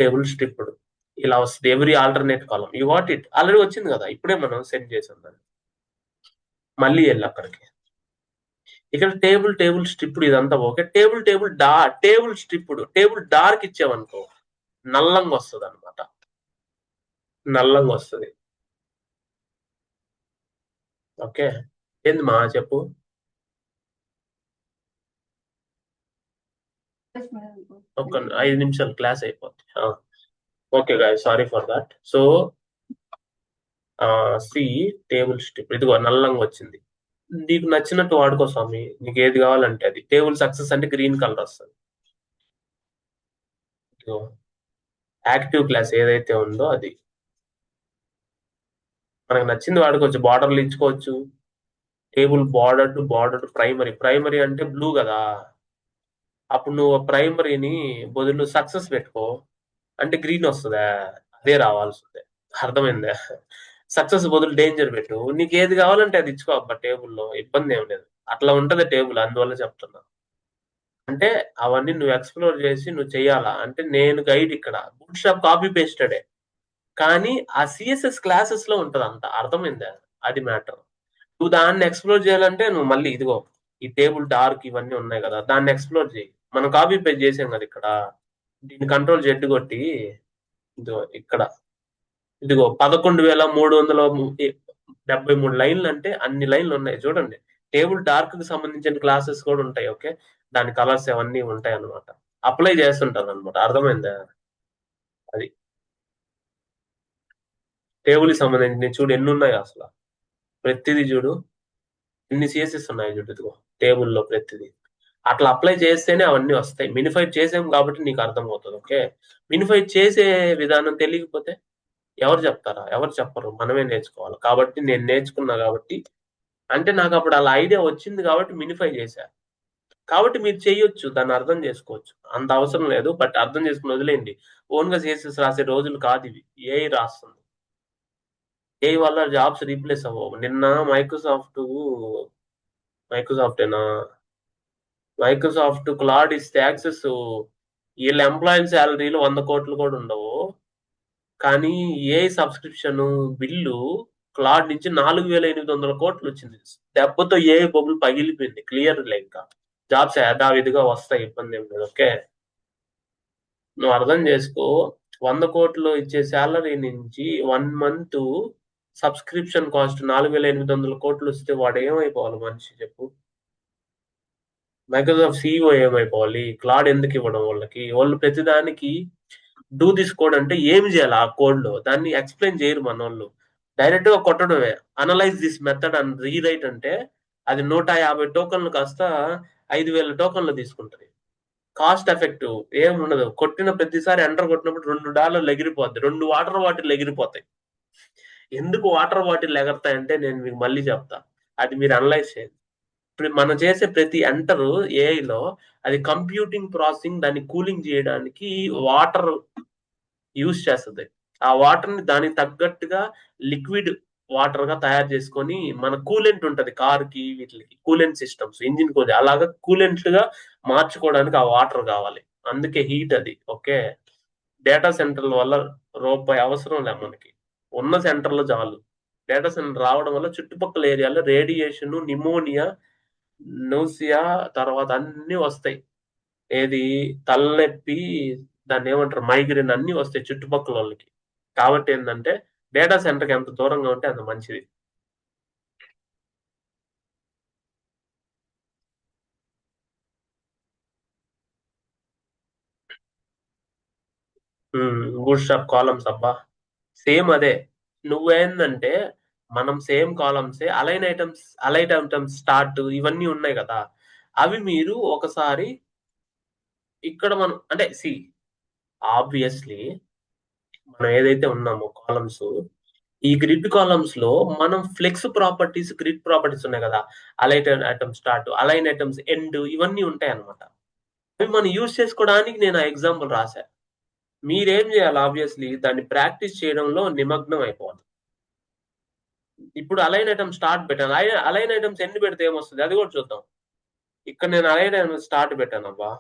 Table striped. ఇలా వస్తది. Every alternate column. You got it. Already వచ్చింది గదా! ఇప్పుడే మనం సెండ్ చేసాం దాన్ని. మళ్ళీ ఎళ్ళక్కడికి. ఇక్కడ టేబుల్ స్ట్రిప్డ్ ఇదంతా okay. Table striped. Table dark ఇచ్చావనుకో నల్లంగొస్తదనమాట. నల్లంగొస్తది. ఓకే. ఏంది మా చెప్పు? ఒక 5 నిమిషాలు క్లాస్ అయిపోద్ది. Okay guys sorry for that. So, see table strip ఇదిగో నల్లంగొచ్చింది. నీకు నచ్చినట్టు వాడుకో స్వామి. నీకేది కావాలంటే అది. టేబుల్ సక్సెస్ అంటే గ్రీన్ కలర్ వస్తది. ఇదిగో యాక్టివ్ క్లాస్ ఏదైతే ఉందో అది. మనకు నచ్చింది వాడుకోవచ్చు. బార్డర్‌లు ఇచ్చుకోవచ్చు. టేబుల్ బార్డర్డ్ ప్రైమరీ అంటే బ్లూ గదా! అప్పుడు నువ్వు ప్రైమరీని బదులు సక్సెస్ పెట్టుకో. అంటే గ్రీన్ వస్తదా? అదే రావాల్సిందే. అర్థమైందా? సక్సెస్ బదులు డేంజర్ పెట్టు. నీకేది కావాలంటే అది ఇచ్చుకో అబ్బా టేబుల్‌లో. ఇబ్బందేం లేదు. అట్లా ఉంటది టేబుల్ అందువల్ల చెప్తున్నా. అంటే అవన్నీ నువ్వు ఎక్స్‌ప్లోర్ చేసి నువ్వు చెయ్యాలా. అంటే నేను గైడ్ ఇక్కడ. బూట్‌స్ట్రాప్ కాపీ పేస్టెడే. కానీ ఆ సీఎస్ఎస్ క్లాసెస్‌లో ఉంటదంతా. అర్థమైందా? అది మ్యాటర్. నువ్వు దాన్ని ఎక్స్‌ప్లోర్ చేయాలంటే నువ్వు మళ్ళీ ఇదిగో ఈ టేబుల్ డార్క్ ఇవన్నీ ఉన్నాయి గదా! దాన్ని ఎక్స్‌ప్లోర్ చెయ్యి. మనం కాపీ పేస్ట్ చేసాం గదా! ఇక్కడ. దీన్ని కంట్రోల్ జెడ్ కొట్టి ఇదిగో ఇక్కడ ఇదిగో 11,373 లైన్లు అంటే అన్ని లైన్లు ఉన్నాయి చూడండి. టేబుల్ డార్క్ కి సంబంధించిన క్లాసెస్ కూడా ఉంటాయి. ఓకే. దాని కలర్స్ అవన్నీ ఉంటాయి అన్నమాట. అప్లై చేస్తుంటాను అనమాట. అర్థమైందా? అది టేబుల్ కి సంబంధించి చూడు ఎన్ని ఉన్నాయో అసలు. ప్రతిదీ చూడు ఎన్ని సిఎస్ఎస్ ఉన్నాయి చూడు ఇదిగో టేబుల్లో ప్రతిదీ. అట్లా అప్లై చేస్తేనే అవన్నీ వస్తాయి. మినిఫై చేసాం కాబట్టి నీకు అర్థమవుతుంది. ఓకే. మినిఫై చేసే విధానం తెలియకపోతే ఎవరు చెప్తారా? ఎవరు చెప్పరు. మనమే నేర్చుకోవాలి. కాబట్టి నేను నేర్చుకున్నా కాబట్టి అంటే నాకప్పుడు అలా ఐడియా వచ్చింది కాబట్టి మినిఫై చేశా. కాబట్టి మీరు చెయ్యొచ్చు. దాన్ని అర్థం చేసుకోవచ్చు. అంత అవసరం లేదు. బట్ అర్థం చేసుకొని వదిలేయండి. ఓన్‌గా సీఎస్ఎస్ రాసే రోజులు కాదివి. ఏఐ రాస్తుంది. ఏఐ వల్ల జాబ్స్ రీప్లేస్ అవ్వవు. నిన్న మైక్రోసాఫ్టేనా? మైక్రోసాఫ్ట్ క్లాడ్ ఇస్తే యాక్సెస్ ఈళ్ళ ఎంప్లాయీల సాలరీలు 100,00,00,000 కూడా ఉండవు. కానీ ఏఐ సబ్స్క్రిప్షన్ బిల్లు క్లాడ్ నుంచి 4,800,00,00,000 వచ్చింది. దెబ్బతో ఏఐ బబుల్ పగిలిపోయింది. క్లియర్‌లే ఇంకా. జాబ్స్ యథావిధిగా వస్తాయి. ఇబ్బందేం లేదు. ఓకే. నువ్వు అర్థం చేసుకో. 100,00,00,000 ఇచ్చే సాలరీ నుంచి 1 మంత్ సబ్స్క్రిప్షన్ కాస్ట్ 4,800,00,000 వస్తే వాడు ఏమైపోవాలి మనిషి చెప్పు? మైక్రోసాఫ్ట్ సీఈఓ ఏమైపోవాలి? క్లాడ్ ఎందుకు ఇవ్వడం వాళ్ళకి? వాళ్ళు ప్రతిదానికి డూ థిస్ కోడ్ అంటే ఏమి చేయాలి ఆ కోడ్‌లో? దాన్ని ఎక్స్‌ప్లెయిన్ చేయరు మనోళ్ళు. డైరెక్ట్‌గా కొట్టడమే. Analyse this method and rewrite అంటే అది 150 టోకన్‌లు కాస్త 5,000 టోకన్‌లు తీసుకుంటది. కాస్ట్ ఎఫెక్టివ్ ఏముండదు. కొట్టిన ప్రతిసారి ఎంటర్ కొట్టినప్పుడు $2 ఎగిరిపోద్ది. 2 వాటర్ బాటిల్‌లు ఎగిరిపోతాయి. ఎందుకు వాటర్ బాటిల్‌లు ఎగరతాయంటే నేను మీకు మళ్ళీ చెప్తా. అది మీరు అనలైజ్ చేయండి. ఇప్పుడు మనం చేసే ప్రతి ఎంటర్ ఏఐలో అది కంప్యూటింగ్ ప్రాసెసింగ్ దాన్ని కూలింగ్ చేయడానికి వాటర్ యూజ్ చేస్తది. ఆ వాటర్‌ని దానికి తగ్గట్టుగా లిక్విడ్ వాటర్ గా తయారు చేసుకొని మన కూలెంట్ ఉంటది కార్ కి వీటికి కూలెంట్ సిస్టమ్స్ ఇంజిన్ కి అలాగా కూలెంట్ గా మార్చుకోవడానికి ఆ వాటర్ కావాలి. అందుకే హీట్ అది. ఓకే. డేటా సెంటర్ల వల్ల రూపాయి అవసరం లే మనకి. ఉన్న సెంటర్‌లో చాలు. డేటా సెంటర్ రావడం వల్ల చుట్టుపక్కల ఏరియాలో రేడియేషన్, నిమోనియా, నౌసియా తర్వాత అన్నీ వస్తాయి. ఏది తలనొప్పి, దాన్నేమంటారు మైగ్రేన్ అన్నీ వస్తాయి చుట్టుపక్కలోళ్ళకి. కాబట్టి ఏందంటే డేటా సెంటర్‌కి ఎంత దూరంగా ఉంటే అంత మంచిది. బూట్‌స్ట్రాప్ కాలమ్స్ అబ్బా! సేమ్ అదే. నువ్వేందంటే మనం సేమ్ కాలమ్సే అలైన్ ఐటెమ్స్ స్టార్ట్ ఇవన్నీ ఉన్నాయి గదా! అవి మీరు ఒకసారి ఇక్కడ మనం అంటే ఆబ్వియస్‌లీ మనం ఏదైతే ఉన్నామో కాలమ్స్ ఈ గ్రిడ్ కాలమ్స్ లో మనం గ్రిడ్ ప్రాపర్టీస్ ఉన్నాయి కదా. Align item start, align items end ఇవన్నీ ఉంటాయి అన్నమాట. అవి మనం యూజ్ చేసుకోవడానికి నేను ఆ ఎగ్జాంపుల్ రాశా. మీరేం చేయాలి ఆబ్వియస్లీ దాన్ని ప్రాక్టీస్ చేయడంలో నిమగ్నం అయిపోవాలి. ఇప్పుడు అలైన్ ఐటమ్ స్టార్ట్ పెట్టాను. అలైన్ ఐటమ్స్ ఎండ్ పెడితే ఏమొస్తుంది అది కూడా చూద్దాం. ఇక్కడ నేను అలైన్ ఐటమ్ స్టార్ట్ పెట్టాను అబ్బా.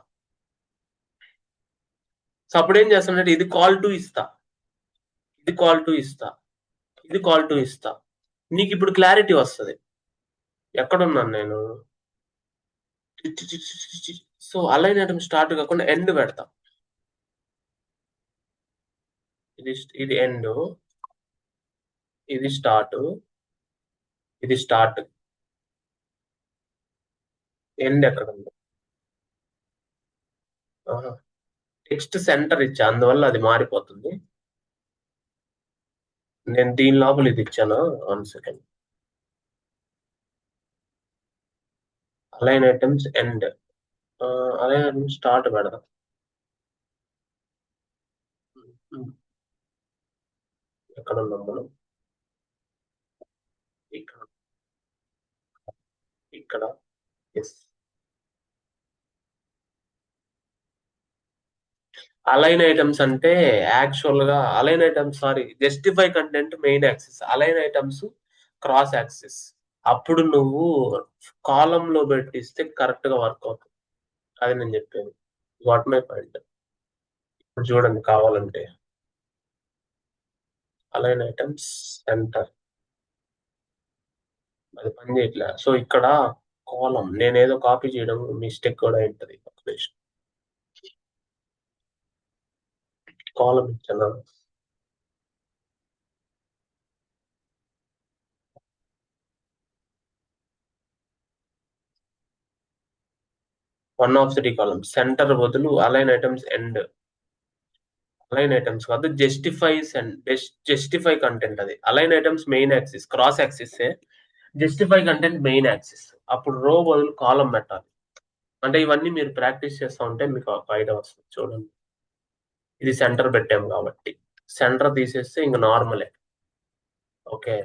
సో అప్పుడు ఏం చేస్తానంటే ఇది కాల్ టు ఇస్తా, ఇది కాల్ టు ఇస్తా, ఇది కాల్ టు ఇస్తా. నీకు ఇప్పుడు క్లారిటీ వస్తది. ఎక్కడున్నాను నేను? సో అలైన్ ఐటమ్ స్టార్ట్ కాకుండా ఎండ్ పెడతా. ఇది ఇది ఎండ్, ఇది స్టార్ట్, ఇది స్టార్ట్. ఎండ్ ఎక్కడ ఉంది? టెక్స్ట్ సెంటర్ ఇచ్చా అందువల్ల అది మారిపోతుంది. నేను దీని లోపల ఇది ఇచ్చాను. 1 second. Align items end, align items start పెడదాం. ఎక్కడ ఉన్నాం మనం? ఇక్కడ, ఇక్కడ. ఎస్. అలైన్ ఐటమ్స్ అంటే యాక్చువల్ గా align items justify content main axis, align items cross axis. అప్పుడు నువ్వు కాలం లో పెట్టిస్తే కరెక్ట్ గా వర్క్ అవుతుంది. అది నేను చెప్పాను. What my point. ఇప్పుడు చూడండి కావాలంటే అలైన్ ఐటమ్స్ సెంటర్ అది పని చేయట్లే. సో ఇక్కడ కాలం నేనేదో కాపీ చేయడం మిస్టేక్ కూడా ఉంటుంది. కాలం ఇచ్చాను. One of three col center బదులు align items end. Align items కాదు, జస్టిఫై కంటెంట్. అది align items main axis, cross axis. Justify content main axis. అప్పుడు రో బదులు కాలం పెట్టాలి. అంటే ఇవన్నీ మీరు ప్రాక్టీస్ చేస్తా ఉంటే మీకు ఒక ఐడియా వస్తుంది. చూడండి ఇది సెంటర్ పెట్టాము కాబట్టి సెంటర్ తీసేస్తే ఇంక నార్మలే. ఓకే.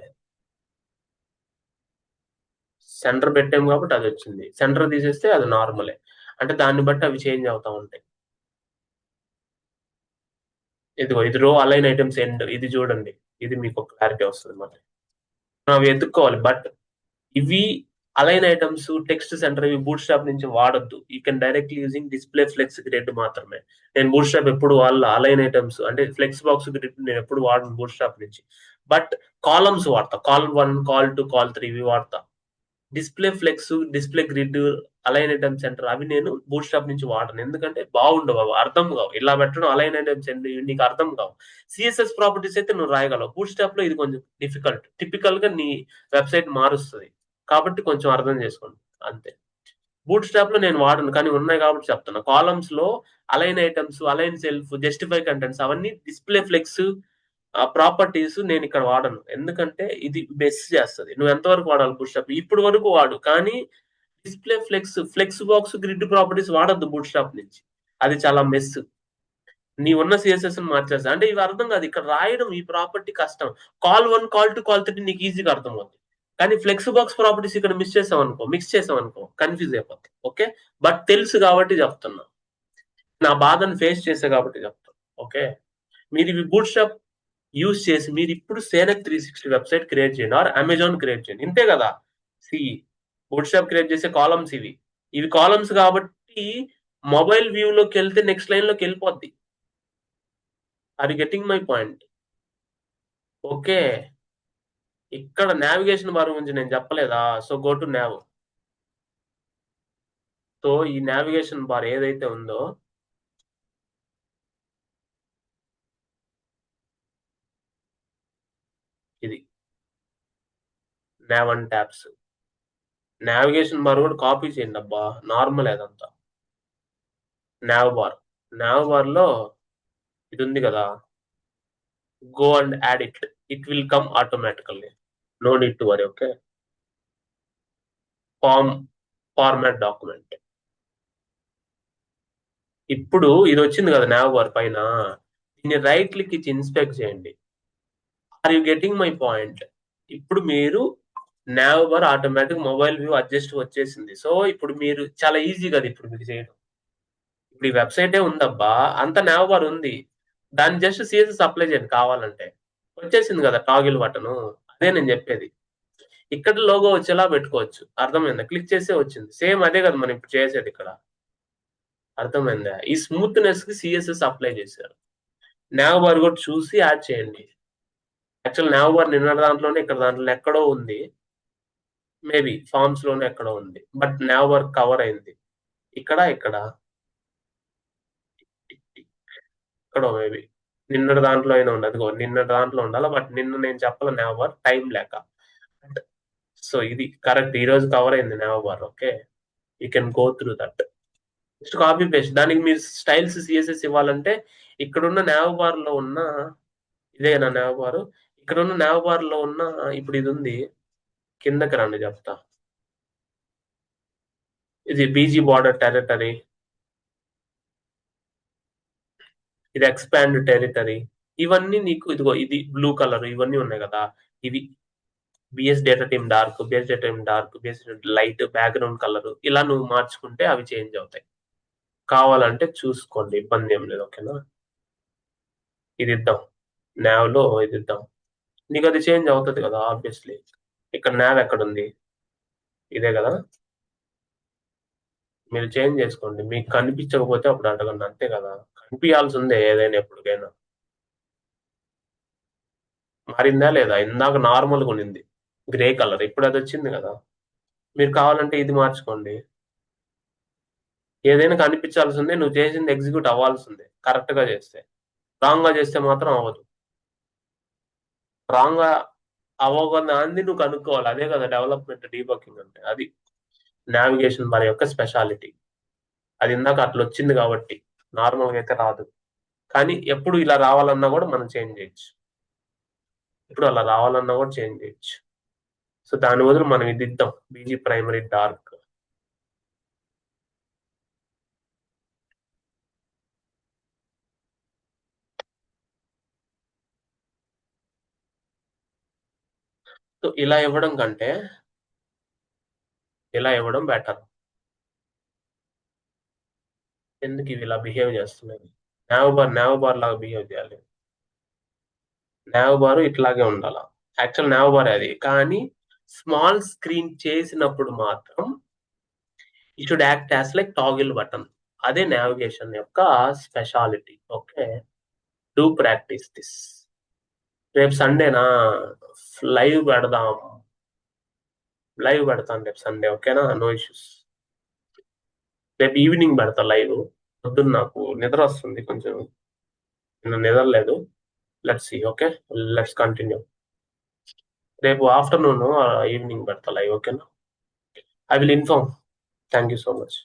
సెంటర్ పెట్టాము కాబట్టి అది వచ్చింది. సెంటర్ తీసేస్తే అది నార్మలే. అంటే దాన్ని బట్టి అవి చేంజ్ అవుతా ఉంటాయి. ఇదిగో ఇది రో అలైన్ ఐటమ్స్ ఎండ్. ఇది చూడండి, ఇది మీకు క్లారిటీ వస్తుంది మరి. అవి ఎత్తుక్కోవాలి. బట్ ఇవి అలైన్ ఐటమ్స్ టెక్స్ట్ సెంటర్ ఇవి బూట్ స్ట్రాప్ నుంచి వాడొద్దు. You can directly using display flex grid మాత్రమే. నేను బూట్ స్ట్రాప్ ఎప్పుడు వాళ్ళ అలైన్ ఐటమ్స్ అంటే ఫ్లెక్స్ బాక్స్ గ్రిడ్ నేను ఎప్పుడు వాడను బూట్ స్ట్రాప్ నుంచి. బట్ కాలమ్స్ వాడతా. కాల్ 1, కాల్ 2, కాల్ 3 ఇవి వాడతా. Display flex, display grid, align item center అవి నేను బూట్ స్ట్రాప్ నుంచి వాడను. ఎందుకంటే బాగుండవు, అవి అర్థం కావు. ఇలా పెట్టడం అలైన్ ఐటమ్ సెంటర్ నీకు అర్థం కావు. సిఎస్ఎస్ ప్రాపర్టీస్ అయితే నువ్వు రాయగలవు. బూట్ స్ట్రాప్ లో ఇది కొంచెం డిఫికల్ట్. టిపికల్ గా నీ వెబ్సైట్ మారుస్తుంది కాబట్టి కొంచెం అర్థం చేసుకోండి అంతే. బూట్ స్ట్రాప్ లో నేను వాడను కానీ ఉన్నాయి కాబట్టి చెప్తున్నా. కాలమ్స్ లో align items, align self, justify contents అవన్నీ డిస్ప్లే ఫ్లెక్స్ ప్రాపర్టీస్ నేను ఇక్కడ వాడను. ఎందుకంటే ఇది బెస్ట్ చేస్తుంది. నువ్వు ఎంతవరకు వాడాలి బూట్ స్ట్రాప్ ఇప్పుడు వరకు వాడు, కానీ display flex box grid properties వాడద్దు బూట్ స్ట్రాప్ నుంచి. అది చాలా మెస్. నీ ఉన్న సిఎస్ఎస్ మార్చేస్తా అంటే ఇవి అర్థం కాదు. ఇక్కడ రాయడం ఈ ప్రాపర్టీ కష్టం. కాల్ 1, కాల్ 2, కాల్ 3 నీకు ఈజీగా అర్థం అవుతుంది. కానీ ఫ్లెక్స్ బాక్స్ ప్రాపర్టీస్ ఇక్కడ మిక్స్ చేసాం అనుకో కన్ఫ్యూజ్ అయిపోతుంది. ఓకే. బట్ తెలుసు కాబట్టి చెప్తున్నా. నా బాధను ఫేస్ చేసే కాబట్టి చెప్తాను. ఓకే. మీరు ఇవి బూట్ స్ట్రాప్ యూజ్ చేసి మీరు ఇప్పుడు సేనక్ 360 వెబ్సైట్ క్రియేట్ చేయండి ఆర్ అమెజాన్ క్రియేట్ చేయండి, ఇంతే కదా. సి బూట్స్ట్రాప్ క్రియేట్ చేసే కాలమ్స్ ఇవి కాలమ్స్ కాబట్టి మొబైల్ వ్యూలోకి వెళ్తే నెక్స్ట్ లైన్ లోకి వెళ్ళిపోద్ది. Are getting my point? Okay, ఇక్కడ నావిగేషన్ బార్ గురించి నేను చెప్పలేదా? So go to nav. So ఈ నావిగేషన్ బార్ ఏదైతే ఉందో ఇది nav and tabs. Navigation bar కూడా కాపీ చేయండి అబ్బా, నార్మల్ అదంతా. నావ్ బార్ లో ఇది ఉంది కదా, go and add it, it will come automatically, no need to worry. Okay, form format document. ఇప్పుడు ఇది వచ్చింది కదా నావ్ బార్ పైన, దీన్ని రైట్ క్లిక్ ఇచ్చి ఇన్స్పెక్ట్ చేయండి. Are you getting my point? ఇప్పుడు మీరు nav bar automatic mobile view adjust వచ్చేసింది. సో ఇప్పుడు మీరు చాలా ఈజీ కదా ఇప్పుడు మీకు చేయడం. ఇప్పుడు ఈ వెబ్సైటే ఉందబ్బా, అంత నావ్ బార్ ఉంది, దాన్ని జస్ట్ సిఎస్ఎస్ అప్లై చేయండి కావాలంటే, వచ్చేసింది కదా టాగిల్ బటన్. అదే నేను చెప్పేది, ఇక్కడ లోగో వచ్చేలా పెట్టుకోవచ్చు, అర్థమైందా? క్లిక్ చేస్తే వచ్చింది, సేమ్ అదే కదా మనం ఇప్పుడు చేసేది ఇక్కడ, అర్థమైందా? ఈ స్మూత్నెస్ కి సిఎస్ఎస్ అప్లై చేశారు. నావ్ బార్ కూడా చూసి యాడ్ చేయండి. యాక్చువల్ నావ్ బార్ నిన్న దాంట్లోనే ఇక్కడ దాంట్లో ఎక్కడో ఉంది, మేబీ ఫార్మ్స్ లోనే ఎక్కడో ఉంది, బట్ నావ్ బార్ కవర్ అయింది. ఇక్కడ ఎక్కడో మేబీ నిన్నటి దాంట్లో అయినా ఉండదు, నిన్నటి దాంట్లో ఉండాలి, బట్ నిన్న నేను చెప్పాల నావ్ బార్ టైం లేక. సో ఇది కరెక్ట్, ఈ రోజు కవర్ అయింది nav bar. Okay, you can go through that. Next copy paste, దానికి మీరు స్టైల్స్ సిఎస్ఎస్ ఇవ్వాలంటే ఇక్కడున్న నావ్ బార్ లో ఉన్న ఇదే నా నావ్ బార్, ఇక్కడ ఉన్న నావ్ బార్ లో ఉన్న ఇప్పుడు ఇది ఉంది, కిందకి రండి చెప్తా. ఇది బీజీ బార్డర్ టెరిటరీ, ఇది ఎక్స్పాండ్ టెరిటరీ, ఇవన్నీ నీకు ఇదిగో ఇది బ్లూ కలర్ ఇవన్నీ ఉన్నాయి కదా, ఇవి BS data theme dark, BS data theme dark, BS light, background colour, ఇలా నువ్వు మార్చుకుంటే అవి చేంజ్ అవుతాయి. కావాలంటే చూసుకోండి, ఇబ్బంది ఏం లేదు. ఓకేనా, ఇది ఇద్దాం, నావ్ లో ఇది ఇద్దాం, నీకు అది చేంజ్ అవుతుంది కదా ఆబ్వియస్లీ. ఇక్కడ నావ్ ఎక్కడ ఉంది, ఇదే కదా, మీరు చేంజ్ చేసుకోండి, మీకు కనిపించకపోతే అప్పుడు అడగండి, అంతే కదా. కనిపించాల్సిందే ఏదైనా ఎప్పటికైనా. మారిందా లేదా? ఇందాక నార్మల్గా ఉండింది గ్రే కలర్, ఇప్పుడు అది వచ్చింది కదా. మీరు కావాలంటే ఇది మార్చుకోండి, ఏదైనా కనిపించాల్సిందే, నువ్వు చేసింది ఎగ్జిక్యూట్ అవ్వాల్సిందే కరెక్ట్ గా చేస్తే. రాంగ్ గా చేస్తే మాత్రం అవ్వదు. రాంగ్ గా అవ్వకుండా అంది నువ్వు కనుక్కోవాలి, అదే కదా డెవలప్మెంట్ డీబగ్గింగ్ అంటే. అది నావిగేషన్ బార్ యొక్క స్పెషాలిటీ. అది ఇందాక అట్లా వచ్చింది కాబట్టి, నార్మల్గా అయితే రాదు. కానీ ఎప్పుడు ఇలా రావాలన్నా కూడా మనం చేంజ్ చేయొచ్చు, ఇప్పుడు అలా రావాలన్నా కూడా చేంజ్ చేయొచ్చు. సో దాని బదులు మనం ఇది ఇద్దాం, బీజీ ప్రైమరీ డార్క్. సో ఇలా ఇవ్వడం కంటే ఇలా ఇవ్వడం బెటర్. ఎందుకు ఇవి ఇలా బిహేవ్ చేస్తున్నాయి? నావ్ బార్ లాగా బిహేవ్ చేయాలి, నావ్ బార్ ఇట్లాగే ఉండాలి. యాక్చువల్ నావ్ బార్ అది, కానీ స్మాల్ స్క్రీన్ చేసినప్పుడు మాత్రం ఈ should act as like toggle button. అదే నావిగేషన్ యొక్క speciality. Okay, do practice this. రేపు సండేనా, లైవ్ పెడదాం, లైవ్ పెడతాను రేపు సండే. ఓకేనా, నో ఇష్యూస్. రేపు ఈవినింగ్ పెడతా లైవ్, పొద్దున్న నాకు నిద్ర వస్తుంది కొంచెం, నిన్న నిద్రలేదు. Let's see. Okay, let's continue. రేపు ఆఫ్టర్నూన్ ఈవినింగ్ పెడతా లైవ్. ఓకేనా, I will inform. Thank you so much.